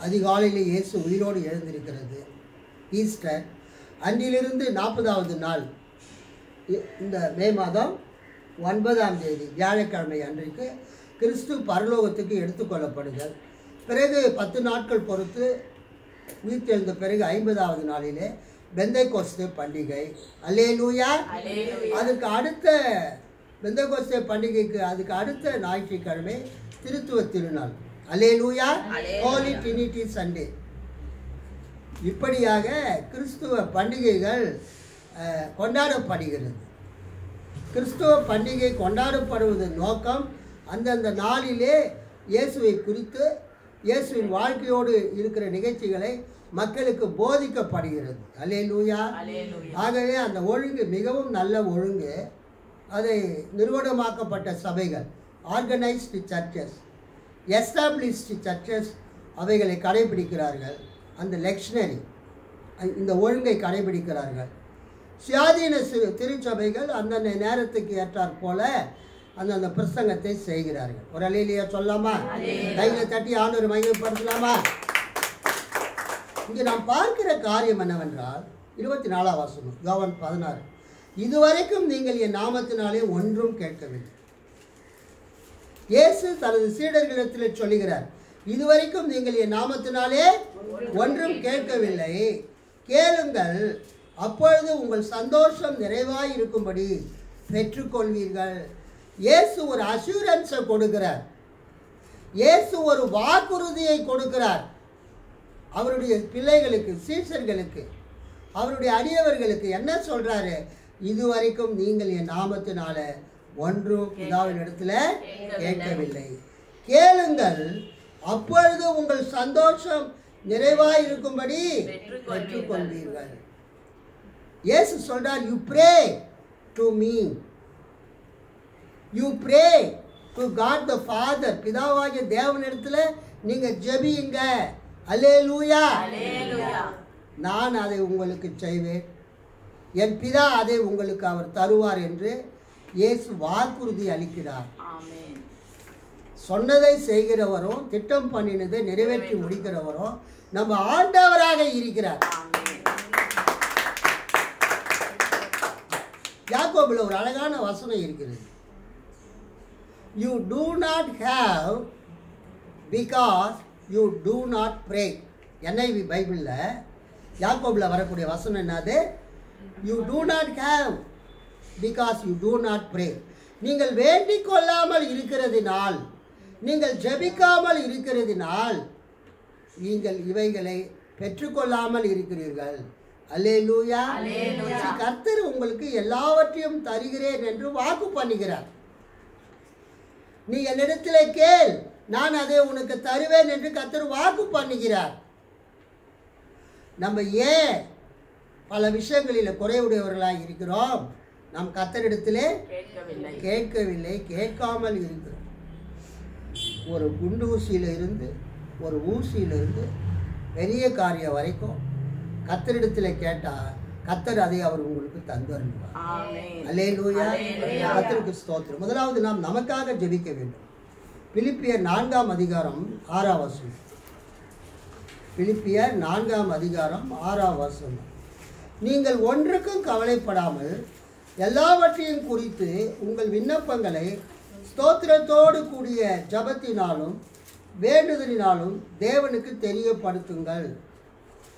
அதிகாலையில் இயேசு உயிரோடு எழுந்திருக்கிறது, ஈஸ்டர். அன்றிலிருந்து 40வது நாள் இந்த மே மாதம் 9ஆம் தேதி வியாழக்கிழமை அன்றைக்கு கிறிஸ்து பரலோகத்துக்கு எடுத்துக்கொள்ளப்படுதல். பிறகு 10 நாட்கள் பொறுத்து உயிர்த்தெழுந்த பிறகு 50வது நாளிலே பெந்தைகோஸ்தே பண்டிகை. அல்லேலூயா. அதுக்கு அடுத்த பெந்தைகோஸ்தே பண்டிகைக்கு அதுக்கு அடுத்த ஞாயிற்றுக்கிழமை திருத்துவ திருநாள். அல்லேலூயா. Holy trinity Sunday. இப்படியாக கிறிஸ்துவ பண்டிகைகள் கொண்டாடப்படுகிறது. கிறிஸ்துவ பண்டிகை கொண்டாடப்படுவதன் நோக்கம் அந்தந்த நாளிலே இயேசுவை குறித்து, இயேசுவின் வாழ்க்கையோடு இருக்கிற நிகழ்ச்சிகளை மக்களுக்கு போதிக்கப்படுகிறது. அல்லேலூயா. ஆகவே அந்த ஒழுங்கு மிகவும் நல்ல ஒழுங்கு. அதை நிறுவனமாக்கப்பட்ட சபைகள், ஆர்கனைஸ்டு சர்ச்சஸ், எஸ்டாப்ளிஷ்டு சர்ச்சஸ் அவைகளை கடைபிடிக்கிறார்கள். அந்த லெக்ஷனரி இந்த ஒழுங்கை கடைபிடிக்கிறார்கள். சுயாதீன திருச்சபைகள் அந்தந்த நேரத்துக்கு ஏற்றாற் போல அந்தந்த பிரசங்கத்தை செய்கிறார்கள். ஒரு அல்லேலூயா சொல்லாமா? கையில் தட்டி ஆண்டவரை மகிமைப்படுத்தலாமா? இங்கே நாம் பார்க்கிற காரியம் என்னவென்றால் 24ஆம் வசனம் யோவான் 16, இதுவரைக்கும் நீங்கள் என் நாமத்தினாலே ஒன்றும் கேட்கவில்லை. இயேசு தனது சீடர்களிடத்தில் சொல்லுகிறார், இதுவரைக்கும் நீங்கள் என் நாமத்தினாலே ஒன்றும் கேட்கவில்லை, கேளுங்கள், அப்பொழுது உங்கள் சந்தோஷம் நிறைவாய் இருக்கும்படி பெற்றுக்கொள்வீர்கள். இயேசு ஒரு அஷூரன்ஸை கொடுக்கிறார். இயேசு ஒரு வாக்குறுதியை கொடுக்கிறார். அவருடைய பிள்ளைகளுக்கு, சீஷர்களுக்கு, அவருடைய அடியவர்களுக்கு என்ன சொல்றாரு? இதுவரைக்கும் நீங்கள் என் நாமத்தினால ஒன்றும் பிதாவின் இடத்துல கேட்கவில்லை, கேளுங்கள், அப்பொழுது உங்கள் சந்தோஷம் நிறைவாய் இருக்கும்படி பெற்றுக்கொள்வீர்கள். இயேசு சொல்றார், you pray to me, you pray to god the father. பிதாவாகிய தேவனிடத்துல நீங்க ஜெபியுங்க. அல்லேலூயா. நான் அதை உங்களுக்கு செய்வேன், என் பிதா அதை உங்களுக்கு அவர் தருவார் என்று இயேசு வாக்குறுதி அளிக்கிறார். சொன்னதை செய்கிறவரும் திட்டம் பண்ணினதை நிறைவேற்றி முடிக்கிறவரும் நம்ம ஆண்டவராக இருக்கிறார். யாக்கோபில் ஒரு அழகான வசனம் இருக்கிறது. You do not have because you do not pray. NIV பைபிளில் யாக்கோபில் வரக்கூடிய வசனம் என்னது? You do not have because you do not pray. நீங்கள் வேண்டிக் கொள்ளாமல் இருக்கிறதினால், நீங்கள் ஜெபிக்காமல் இருக்கிறதினால் நீங்கள் இவைகளை பெற்றுக்கொள்ளாமல் இருக்கிறீர்கள். அல்லேலூயா. கர்த்தர் உங்களுக்கு எல்லாவற்றையும் தருகிறேன் என்று வாக்கு பண்ணுகிறார். நீ என்னிடத்திலே கேள், நான் அதை உனக்கு தருவேன் என்று கர்த்தர் வாக்கு பண்ணுகிறார். நம்ம ஏன் பல விஷயங்களில் குறைவுடையவர்களாக இருக்கிறோம்? நாம் கர்த்தரிடத்திலே கேட்கவில்லை, கேட்காமல் இருக்கிறோம். ஒரு குண்டு ஊசியிலிருந்து, ஒரு ஊசியிலிருந்து பெரிய காரியம் வரைக்கும் கர்த்தரிடத்தில் கேட்டால் கர்த்தர் அதை அவர் உங்களுக்கு தந்தருவார். அல்லேலூயா. கர்த்தருக்கு ஸ்தோத்திரம். முதலாவது நாம் நமக்காக ஜெபிக்க வேண்டும். பிலிப்பியர் 4ஆம் அதிகாரம் 6ஆம் வசனம். பிலிப்பியர் 4ஆம் அதிகாரம் 6ஆம் வசனம். நீங்கள் ஒன்றுக்கும் கவலைப்படாமல் எல்லாவற்றையும் குறித்து உங்கள் விண்ணப்பங்களை ஸ்தோத்திரத்தோடு கூடிய ஜபத்தினாலும் வேண்டுதலினாலும் தேவனுக்கு தெரியப்படுத்துங்கள்.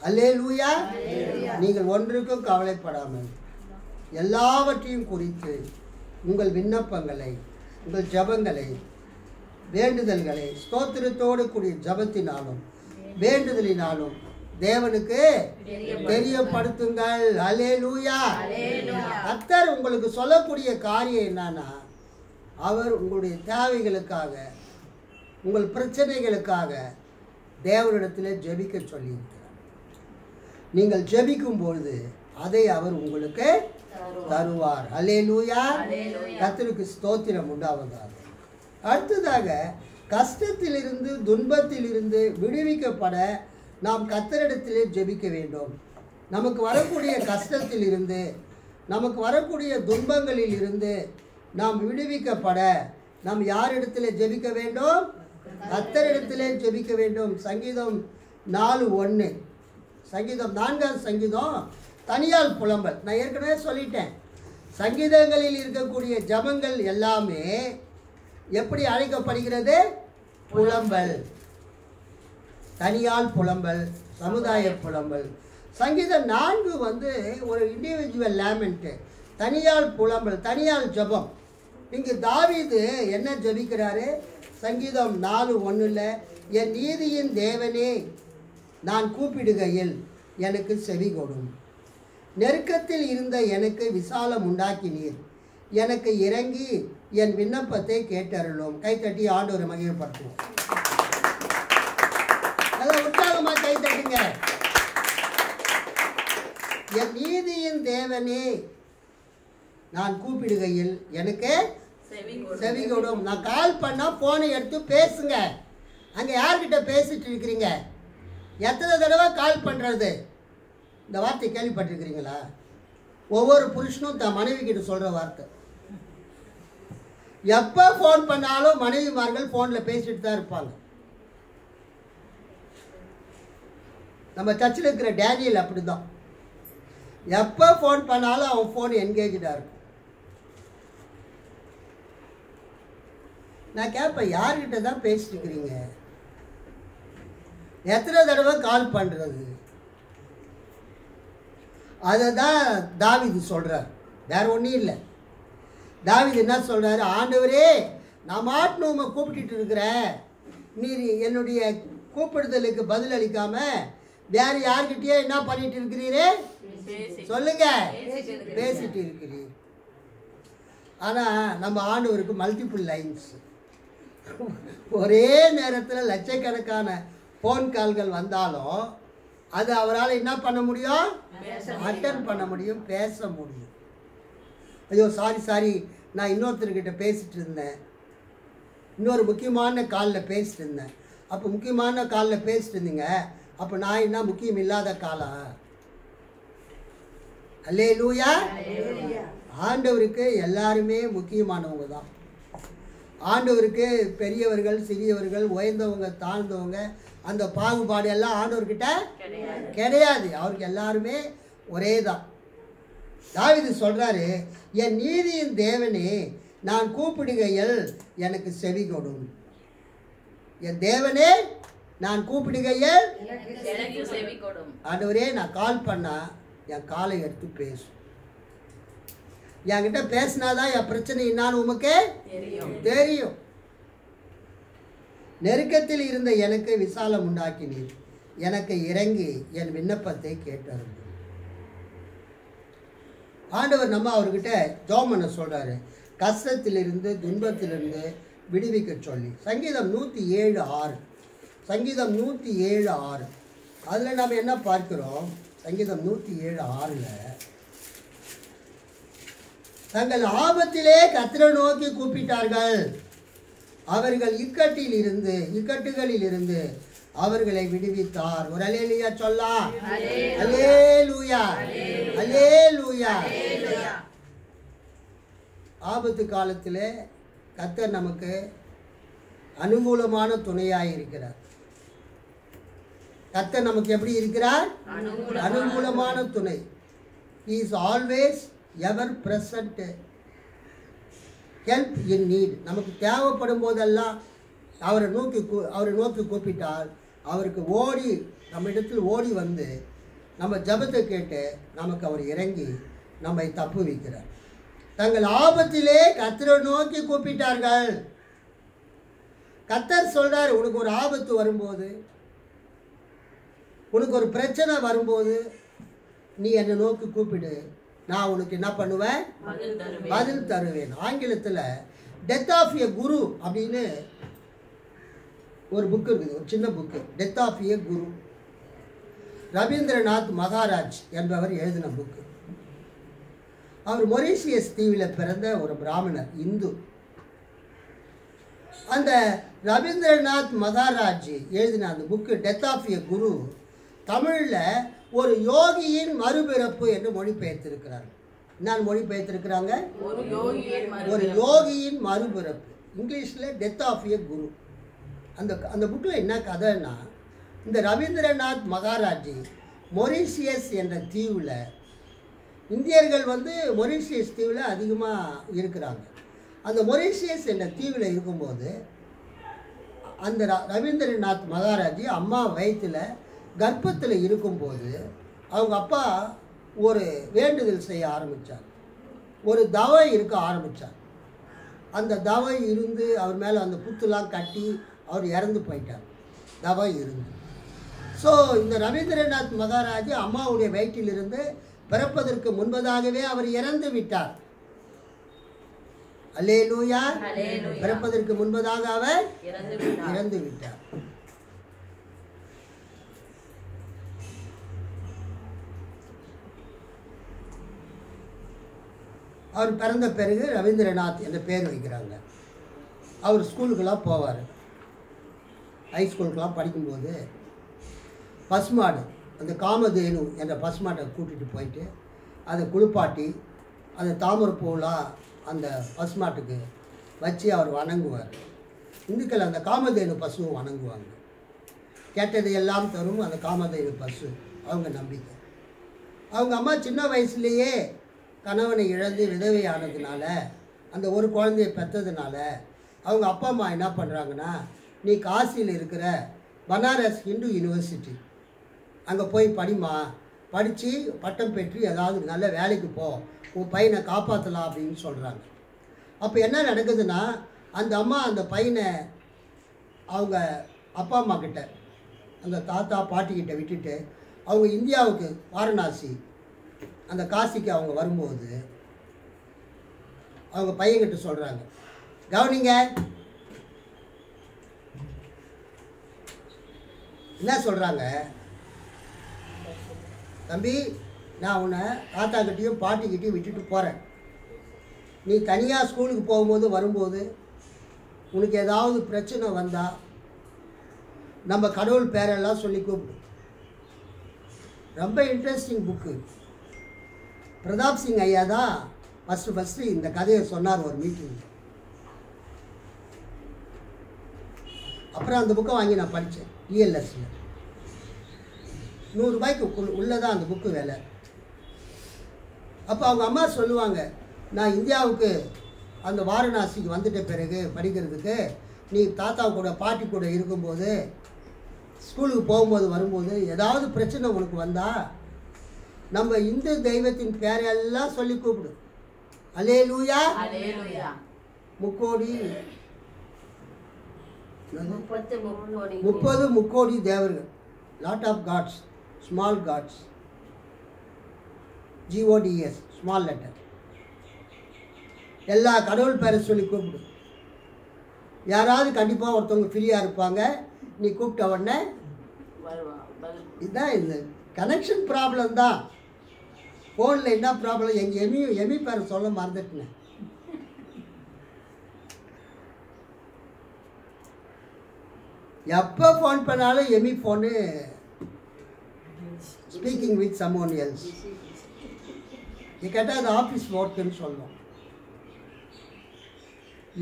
அல்லேலூயா. நீங்கள் ஒன்றுக்கும் கவலைப்படாமல் எல்லாவற்றையும் குறித்து உங்கள் விண்ணப்பங்களை, உங்கள் ஜபங்களை, வேண்டுதல்களை ஸ்தோத்திரத்தோடு கூடிய ஜபத்தினாலும் வேண்டுதலினாலும் தேவனுக்கு தெரியப்படுத்துங்கள். அல்லேலூயா. கர்த்தர் உங்களுக்கு சொல்லக்கூடிய காரியம் என்னன்னா, அவர் உங்களுடைய தேவைகளுக்காக, உங்கள் பிரச்சனைகளுக்காக தேவனிடத்தில் ஜெபிக்க சொல்லியிருக்கிறார். நீங்கள் ஜெபிக்கும் பொழுது அதை அவர் உங்களுக்கு தருவார். அல்லேலூயா. கர்த்தருக்கு ஸ்தோத்திரம் உண்டாவதாக. அடுத்ததாக, கஷ்டத்திலிருந்து துன்பத்திலிருந்து விடுவிக்கப்பட நாம் கர்த்தரிடத்திலே ஜெபிக்க வேண்டும். நமக்கு வரக்கூடிய கஷ்டத்திலிருந்து, நமக்கு வரக்கூடிய துன்பங்களில் இருந்து நாம் விடுவிக்கப்பட நாம் யாரிடத்திலே ஜெபிக்க வேண்டும்? கர்த்தரிடத்திலே ஜெபிக்க வேண்டும். சங்கீதம் 4:1. சங்கீதம் 4ஆம் சங்கீதம் தனியால் புலம்பல். நான் ஏற்கனவே சொல்லிட்டேன், சங்கீதங்களில் இருக்கக்கூடிய ஜபங்கள் எல்லாமே எப்படி அழைக்கப்படுகிறது? புலம்பல். தனியால் புலம்பல், சமுதாய புலம்பல். சங்கீதம் 4 ஒரு இண்டிவிஜுவல் லேமெண்ட்டு, தனியால் புலம்பல், தனியால் ஜபம். இங்கு தாவீது என்ன ஜபிக்கிறாரு? சங்கீதம் 4:1 என் நீதியின் தேவனே, நான் கூப்பிடுகையில் எனக்கு செவி கொடும். நெருக்கத்தில் இருந்த எனக்கு விசாலம் உண்டாக்கினீர். எனக்கு இறங்கி என் விண்ணப்பத்தை கேட்டருளும். கைத்தட்டி ஆண்டவரை மகிமைப்படுத்துவோம். நல்லா உற்சாகமாக கைத்தட்டுங்க. என் நீதியின் தேவனே, நான் கூப்பிடுகையில் எனக்கு செவி கொடும். நான் கால் பண்ணால் ஃபோனை எடுத்து பேசுங்க. அங்கே யார்கிட்ட பேசிட்டு இருக்கிறீங்க? எத்தனை தடவை கால் பண்ணுறது? இந்த வார்த்தை கேள்விப்பட்டிருக்கிறீங்களா? ஒவ்வொரு புருஷனும் தன் மனைவி கிட்ட சொல்கிற வார்த்தை. எப்போ ஃபோன் பண்ணாலும் மனைவிமார்கள் ஃபோனில் பேசிட்டு தான் இருப்பாங்க. நம்ம சர்ச்சில் இருக்கிற டேனியல் அப்படி தான். எப்போ ஃபோன் பண்ணாலும் அவன் ஃபோன் என்கேஜாக இருக்கும். நான் கேட்பேன், யார்கிட்ட தான் பேசிட்டு இருக்கிறீங்க? எத்தனை தடவை கால் பண்ணுறது? அதை தான் தாவீது சொல்கிறார், வேற ஒன்றும் இல்லை. தாவீது என்ன சொல்கிறாரு? ஆண்டவரே, நான் மாட்டின உண்மை கூப்பிட்டு இருக்கிறேன், நீர் என்னுடைய கூப்பிடுதலுக்கு பதில் அளிக்காம வேற யார்கிட்டயே என்ன பண்ணிட்டு இருக்கிறீரே? சொல்லுங்க, பேசிட்டு இருக்கிறீர். ஆனால் நம்ம ஆண்டவருக்கு மல்டிபிள் லைன்ஸ். ஒரே நேரத்தில் லட்சக்கணக்கான ஃபோன் கால்கள் வந்தாலும் அது அவரால் என்ன பண்ண முடியும்? அட்டன் பண்ண முடியும், பேச முடியும். ஐயோ சாரி, நான் இன்னொருத்தர்கிட்ட பேசிட்டு இருந்தேன், இன்னொரு முக்கியமான காலில் பேசிட்டு இருந்தேன். அப்போ முக்கியமான காலில் பேசிட்டு இருந்தீங்க, அப்போ நான் என்ன முக்கியம் இல்லாத காலா? அல்லேலூயா. ஆண்டவருக்கு எல்லாருமே முக்கியமானவங்க தான். ஆண்டவருக்கு பெரியவர்கள், சிறியவர்கள், உயர்ந்தவங்க, தாழ்ந்தவங்க, அந்த பாகுபாடு எல்லாம் ஆண்டவர்கிட்ட கிடையாது. அவருக்கு எல்லாருமே ஒரே தான். தாவீது சொல்கிறாரு, என் நீதியின் தேவனே நான் கூப்பிடுகையில் எனக்கு செவி கொடும். என் தேவனே நான் கூப்பிடுகையில் ஆண்டவரே நான் கால் பண்ணா என் காலை எடுத்து பேசும். என்கிட்ட பேசினாதான் என் பிரச்சனை என்னான்னு உமக்கு தெரியும். நெருக்கத்தில் இருந்த எனக்கு விசாலம் உண்டாக்கினீர், எனக்கு இறங்கி என் விண்ணப்பத்தை கேட்டார். ஆண்டவர் நம்ம அவர்கிட்ட ஜெபம் பண்ண சொல்றாரு, கஷ்டத்திலிருந்து துன்பத்திலிருந்து விடுவிக்க சொல்லி. சங்கீதம் 107:6, சங்கீதம் 107:6. அதில் நம்ம என்ன பார்க்கிறோம்? சங்கீதம் 107:6 தங்கள் ஆபத்திலே கர்த்தரை நோக்கி கூப்பிட்டார்கள், அவர்கள் இக்கட்டுகளில் இருந்து அவர்களை விடுவித்தார். ஒரு அல்லேலூயா சொல்லலாம். அல்லேலூயா, அல்லேலூயா. ஆபத்து காலத்திலே கர்த்தர் நமக்கு அனுகூலமான துணையாய் இருக்கிறார். கர்த்தர் நமக்கு எப்படி இருக்கிறார்? அனுகூலமான துணை. He is always ever present help in need. நமக்கு தேவைப்படும் போதெல்லாம் அவரை நோக்கி கூப்பிட்டால் அவருக்கு நம்ம இடத்தில் ஓடி வந்து நம்ம ஜெபத்தை கேட்டு நமக்கு அவர் இறங்கி நம்மை தப்புவிக்கிறார். தங்கள் ஆபத்திலே கர்த்தரை நோக்கி கூப்பிட்டார்கள். கர்த்தர் சொல்றார், உனக்கு ஒரு ஆபத்து வரும்போது, உனக்கு ஒரு பிரச்சனை வரும்போது நீ என்னை நோக்கி கூப்பிடு, நான் உனக்கு என்ன பண்ணுவேன்? பதில் தருவேன். ஆங்கிலத்தில் டெத் ஆஃப் எ குரு அப்படின்னு ஒரு புக்கு இருக்குது, ஒரு சின்ன புக்கு, டெத் ஆஃப் எ குரு. ரவீந்திரநாத் மகாராஜ் என்பவர் எழுதின புக்கு. அவர் மொரீஷியஸ் தீவில் பிறந்த ஒரு பிராமணர், இந்து. அந்த ரவீந்திரநாத் மகாராஜ் எழுதின அந்த புக்கு டெத் ஆஃப் எ குரு தமிழில் ஒரு யோகியின் மறுபிறப்பு என்று மொழிபெயர்த்திருக்கிறாங்க. என்ன மொழிபெயர்த்திருக்கிறாங்க? ஒரு யோகியின் மறுபிறப்பு. இங்கிலீஷில் டெத் ஆஃப் எ குரு. அந்த புக்கில் என்ன கதைன்னா, இந்த ரவீந்திரநாத் மகாராஜ் மொரீஷியஸ் என்ற தீவில், இந்தியர்கள் மொரீஷியஸ் தீவில் அதிகமாக இருக்கிறாங்க. அந்த மொரீஷியஸ் என்ற தீவில் இருக்கும்போது அந்த ரவீந்திரநாத் மகாராஜ் அம்மா வயிற்றில் கர்ப்பத்தில் இருக்கும்போது அவங்க அப்பா ஒரு வேண்டுதல் செய்ய ஆரம்பித்தார், ஒரு தவை இருக்க ஆரம்பித்தார். அந்த தவை இருந்து அவர் மேலே அந்த புத்துலாம் கட்டி அவர் இறந்து போயிட்டார், தவை இருந்து. ஸோ இந்த ரவீந்திரநாத் மகாராஜ் அம்மாவுடைய வயிற்றிலிருந்து பிறப்பதற்கு முன்பதாகவே அவர் இறந்து விட்டார். அல்லேலூயா. பிறப்பதற்கு முன்பதாக அவர் இறந்து விட்டார். அவர் பிறந்த பிறகு ரவீந்திரநாத் என்ற பேர் வைக்கிறாங்க. அவர் ஸ்கூலுக்கெல்லாம் போவார். ஹைஸ்கூலுக்கெல்லாம் படிக்கும்போது பசுமாடு, அந்த காமதேனு என்ற பசுமாட்டை கூட்டிகிட்டு போயிட்டு அதை குளிப்பாட்டி அதை தாமரைப்பூலாம் அந்த பசுமாட்டுக்கு வச்சு அவர் வணங்குவார். இந்துக்கள் அந்த காமதேனு பசுவை வணங்குவாங்க. கேட்டது எல்லாம் தரும் அந்த காமதேனு பசு அவங்க நம்பிக்கை. அவங்க அம்மா சின்ன வயசுலேயே கணவனை இழந்து விதவை ஆனதுனால, அந்த ஒரு குழந்தையை பெற்றதுனால அவங்க அப்பா அம்மா என்ன பண்ணுறாங்கன்னா, நீ காசியில் இருக்கிற பனாரஸ் ஹிந்து யூனிவர்சிட்டி அங்கே போய் படிமா, படித்து பட்டம் பெற்று ஏதாவது நல்ல வேலைக்கு போ, உன் பையனை காப்பாற்றலாம் அப்படின்னு சொல்கிறாங்க. அப்போ என்ன நடக்குதுன்னா, அந்த அம்மா அந்த பையனை அவங்க அப்பா அம்மா கிட்ட, அந்த தாத்தா பாட்டிக்கிட்ட விட்டுட்டு அவங்க இந்தியாவுக்கு வாரணாசி அந்த காசிக்கு அவங்க வரும்போது அவங்க பையன்கிட்ட சொல்கிறாங்க, கவனிங்க, என்ன சொல்கிறாங்க, தம்பி நான் உன்னை தாத்தாக்கிட்டையும் பாட்டிக்கிட்டையும் விட்டுட்டு போகிறேன். நீ தனியாக ஸ்கூலுக்கு போகும்போது வரும்போது உனக்கு ஏதாவது பிரச்சனை வந்தால் நம்ம கடவுள் பேரெல்லாம் சொல்லி கூப்பிடு. ரொம்ப இன்ட்ரெஸ்டிங் புக்கு. பிரதாப் சிங் ஐயா தான் ஃபஸ்ட்டு இந்த கதையை சொன்னார் ஒரு மீட்டிங். அப்புறம் அந்த புக்கை வாங்கி நான் படித்தேன். இஎல்எஸ்ல ₹100 உள்ளதான் அந்த புக்கு விலை. அப்போ அவங்க அம்மா சொல்லுவாங்க, நான் இந்தியாவுக்கு அந்த வாரணாசிக்கு வந்துட்ட பிறகு படிக்கிறதுக்கு நீ தாத்தா கூட பாட்டி கூட இருக்கும்போது ஸ்கூலுக்கு போகும்போது வரும்போது ஏதாவது பிரச்சனை உனக்கு வந்தா நம்ம இந்து தெய்வத்தின் பேரெல்லாம் சொல்லி கூப்பிடு. அல்லேலூயா. முக்கோடி 30 முக்கோடி தேவர்கள், lot of gods, small gods, GODS, small letter. எல்லா கடவுள் பேரை சொல்லி கூப்பிடு. யாராவது கண்டிப்பாக ஒருத்தவங்க ஃப்ரீயாக இருப்பாங்க, நீ கூப்பிட்ட உடனே. இதுதான் இந்த கனெக்ஷன் ப்ராப்ளம் தான். ஃபோனில் என்ன ப்ராப்ளம், எங்கள் எமி பேரை சொல்ல மறந்துட்டேன். எப்போ ஃபோன் பண்ணாலும் Amy phone speaking with someone else. நீ கேட்டால் அது ஆஃபீஸ் ஒர்க்குன்னு சொல்லுவோம்.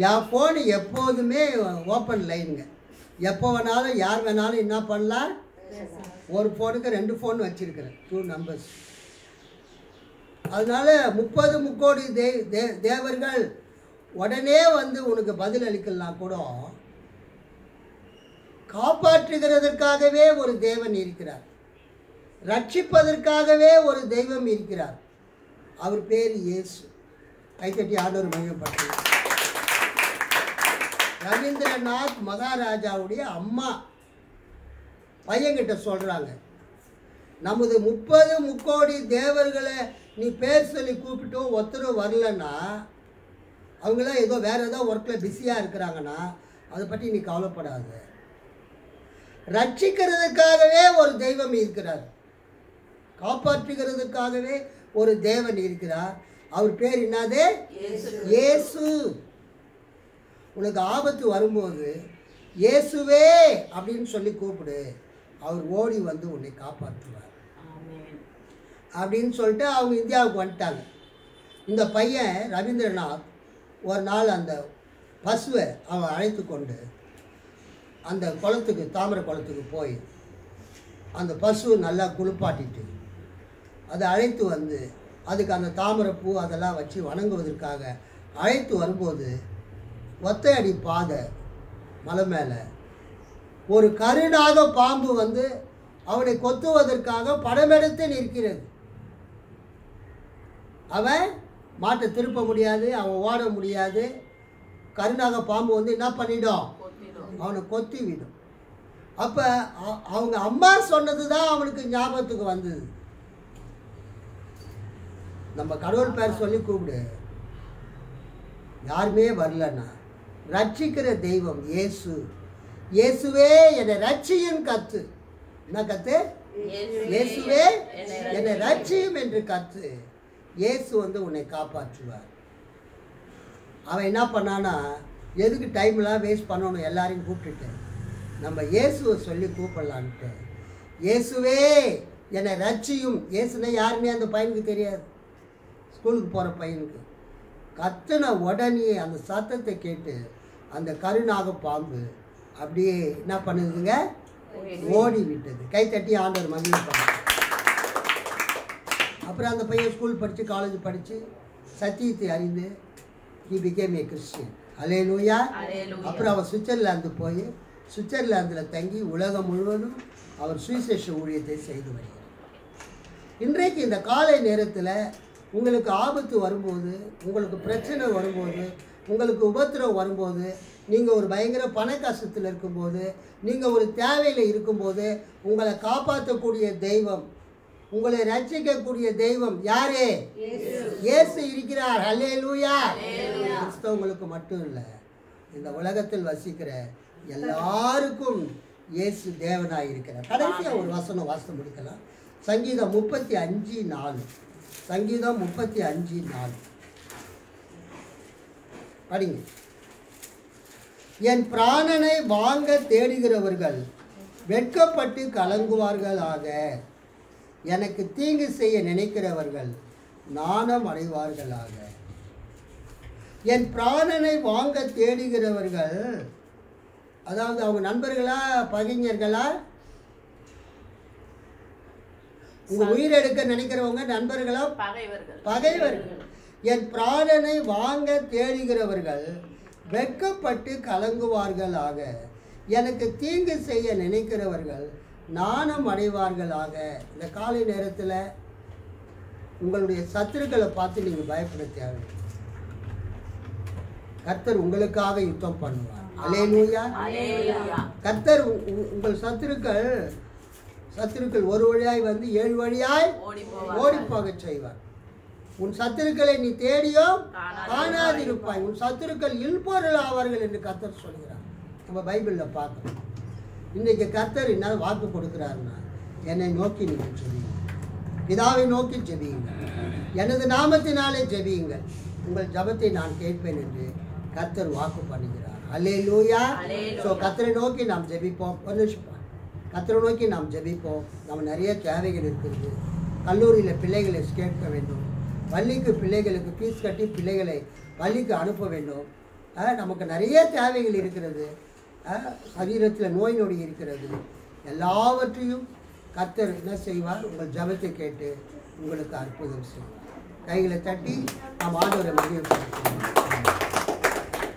என் ஃபோனு எப்போதுமே ஓப்பன் லைனுங்க. எப்போ வேணாலும் யார் வேணாலும் என்ன பண்ணலாம். ஒரு ஃபோனுக்கு 2 ஃபோன் வச்சுருக்கிறேன், 2 நம்பர்ஸ். அதனால் 30 முக்கோடி தேவர்கள் உடனே வந்து உனக்கு பதில் அளிக்கலாம் கூட காப்பாற்றுகிறதற்காகவே ஒரு தேவன் இருக்கிறார், ரட்சிப்பதற்காகவே ஒரு தெய்வம் இருக்கிறார். அவர் பேர் இயேசு. கைத்தட்டி ஆண்டவர் மகிமைப்படுத்துகிறார். ரவீந்திரநாத் மகாராஜாவுடைய அம்மா பையன்கிட்ட சொல்கிறாங்க, நமது 30 முக்கோடி தேவர்களை நீ பேர் சொல்லி கூப்பிட்டும் ஒருத்தரும் வரலன்னா, அவங்களாம் ஏதோ வேறு ஏதோ ஒர்க்கில் பிஸியாக இருக்கிறாங்கன்னா அதை பற்றி நீ கவலைப்படாத. ரட்சிக்கிறதுக்காகவே ஒரு தெய்வம் இருக்கிறார், காப்பாற்றுகிறதுக்காகவே ஒரு தேவன் இருக்கிறார். அவர் பேர் என்னது? இயேசு. உனக்கு ஆபத்து வரும்போது இயேசுவே அப்படின்னு சொல்லி கூப்பிடு, அவர் ஓடி வந்து உன்னை காப்பாற்றுவார் அப்படின்னு சொல்லிட்டு அவங்க இந்தியாவுக்கு வந்துட்டாங்க. இந்த பையன் ரவீந்திரநாத் ஒரு நாள் அந்த பசுவை அவன் அழைத்து கொண்டு அந்த குளத்துக்கு, தாமரை குளத்துக்கு போய் அந்த பசுவை நல்லா குளிப்பாட்டிட்டு அதை அழைத்து வந்து அதுக்கு அந்த தாமரை பூ அதெல்லாம் வச்சு வணங்குவதற்காக அழைத்து வரும்போது ஒத்தையடி பாதை மலை மேலே ஒரு கருநாக பாம்பு வந்து அவனை கொத்துவதற்காக படமெடுத்து நிற்கிறது. அவன் மாட்டை திருப்ப முடியாது, அவன் ஓட முடியாது. கருநாக பாம்பு வந்து என்ன பண்ணிடும், அவனை கொத்தி விடும். அப்போ அவங்க அம்மா சொன்னது தான் அவனுக்கு ஞாபகத்துக்கு வந்தது. நம்ம கடவுள் பேர் சொல்லி கூப்பிடு, யாருமே வரலன்னா ரட்சிக்கிற தெய்வம் இயேசு. இயேசுவே என்னை ரட்சியும் கத்து. என்ன கத்து? இயேசுவே என்னை ரட்சியும் என்று கத்து. இயேசு வந்து உன்னை காப்பாற்றுவார். அவன் என்ன பண்ணானா, எதுக்கு டைம்லாம் வேஸ்ட் பண்ணணும், எல்லாரையும் கூப்பிட்டுட்டு நம்ம இயேசுவை சொல்லி கூப்பிடலான்ட்டு, இயேசுவே என்னை ரட்சியும். இயேசுனா யாருமே அந்த பையனுக்கு தெரியாது, ஸ்கூலுக்கு போகிற பையனுக்கு. கத்துன உடனே அந்த சத்தத்தை கேட்டு அந்த கருநாக பாம்பு அப்படியே என்ன பண்ணுதுங்க, ஓடி விட்டது. கைத்தட்டி ஆண்டவர் மகிழ்ச்சி. அப்புறம் அந்த பையன் ஸ்கூல் படித்து காலேஜ் படித்து சத்தியத்தை அறிந்து he became a Christian. அல்லேலூயா. அப்புறம் அவர் சுவிட்சர்லாந்து போய் சுவிட்சர்லாந்தில் தங்கி உலகம் முழுவதும் அவர் சுவிசேஷ ஊழியத்தை செய்து வருகிறார். இன்றைக்கு இந்த காலை நேரத்தில் உங்களுக்கு ஆபத்து வரும்போது, உங்களுக்கு பிரச்சனை வரும்போது, உங்களுக்கு உபத்திரம் வரும்போது, நீங்கள் ஒரு பயங்கர பண கஷ்டத்தில் இருக்கும்போது, நீங்கள் ஒரு தேவையில் இருக்கும்போது, உங்களை காப்பாற்றக்கூடிய தெய்வம், உங்களை ரட்சிக்கக்கூடிய தெய்வம் யாரே? இயேசு இருக்கிறார். அல்லேலூயா. கிறிஸ்தவங்களுக்கு மட்டும் இல்லை, இந்த உலகத்தில் வசிக்கிற எல்லாருக்கும் இயேசு தேவனாக இருக்கிறார். கடைசியாக ஒரு வசனம் வாசித்து முடிக்கலாம். சங்கீதம் 35:4. சங்கீதம் 35:4 படிங்க. என் பிராணனை வாங்க தேடுகிறவர்கள் வெட்கப்பட்டு கலங்குவார்களாக, எனக்கு தீங்கு செய்ய நினைக்கிறவர்கள் நாணம் அடைவார்களாக. என் பிராணனை வாங்க தேடுகிறவர்கள், அதாவது அவங்க நண்பர்களா பகைஞர்களா? உங்கள் உயிர் எடுக்க நினைக்கிறவங்க நண்பர்களா பகைவர்கள். என் பிராணனை வாங்க தேடுகிறவர்கள் வெட்கப்பட்டு கலங்குவார்களாக. எனக்கு தீங்கு செய்ய நினைக்கிறவர்கள் நாணம் அடைவார்களாக. இந்த காலை நேரத்தில் உங்களுடைய சத்துருக்களை பார்த்து நீங்கள் பயப்பட தேவை. கர்த்தர் உங்களுக்காக யுத்தம் பண்ணுவார். அல்லேலூயா. கர்த்தர் உங்கள் சத்துருக்கள் ஒரு வழியாய் வந்து 7 வழியாய் ஓடி போக செய்வார். உன் சத்துருக்களை நீ தேடியோ காணாதிருப்பாய். உன் சத்துருக்கள் இல்பொருள் ஆவார்கள் என்று கர்த்தர் சொல்கிறார். நம்ம பைபிளில் பார்க்கணும். இன்றைக்கு கர்த்தர் என்ன வாக்கு கொடுக்கிறாருன்னா, என்னை நோக்கி நீங்கள் ஜெபியுங்கள், பிதாவை நோக்கி ஜெபியுங்கள், எனது நாமத்தினாலே ஜெபியுங்கள், உங்கள் ஜபத்தை நான் கேட்பேன் என்று கர்த்தர் வாக்கு பண்ணுகிறார். அல்லேலூயா. ஸோ கர்த்தரை நோக்கி நாம் ஜெபிப்போம். ஒரு நிமிஷம் கர்த்தரை நோக்கி நாம் ஜெபிப்போம். நம்ம நிறைய தேவைகள் இருக்கிறது. கல்லூரியில் பிள்ளைகளை கேட்க வேண்டும், பள்ளிக்கு பிள்ளைகளுக்கு ஃபீஸ் கட்டி பிள்ளைகளை பள்ளிக்கு அனுப்ப வேண்டும். நமக்கு நிறைய தேவைகள் இருக்கிறது. சரீரத்தில் நோய் நொடி இருக்கிறது. எல்லாவற்றையும் கர்த்தர் என்ன செய்வார்? உங்கள் ஜபத்தை கேட்டு உங்களுக்கு அற்புதம் செய்வார். கைகளை தட்டி நாம் ஆண்டவரை மகிழ்ச்சி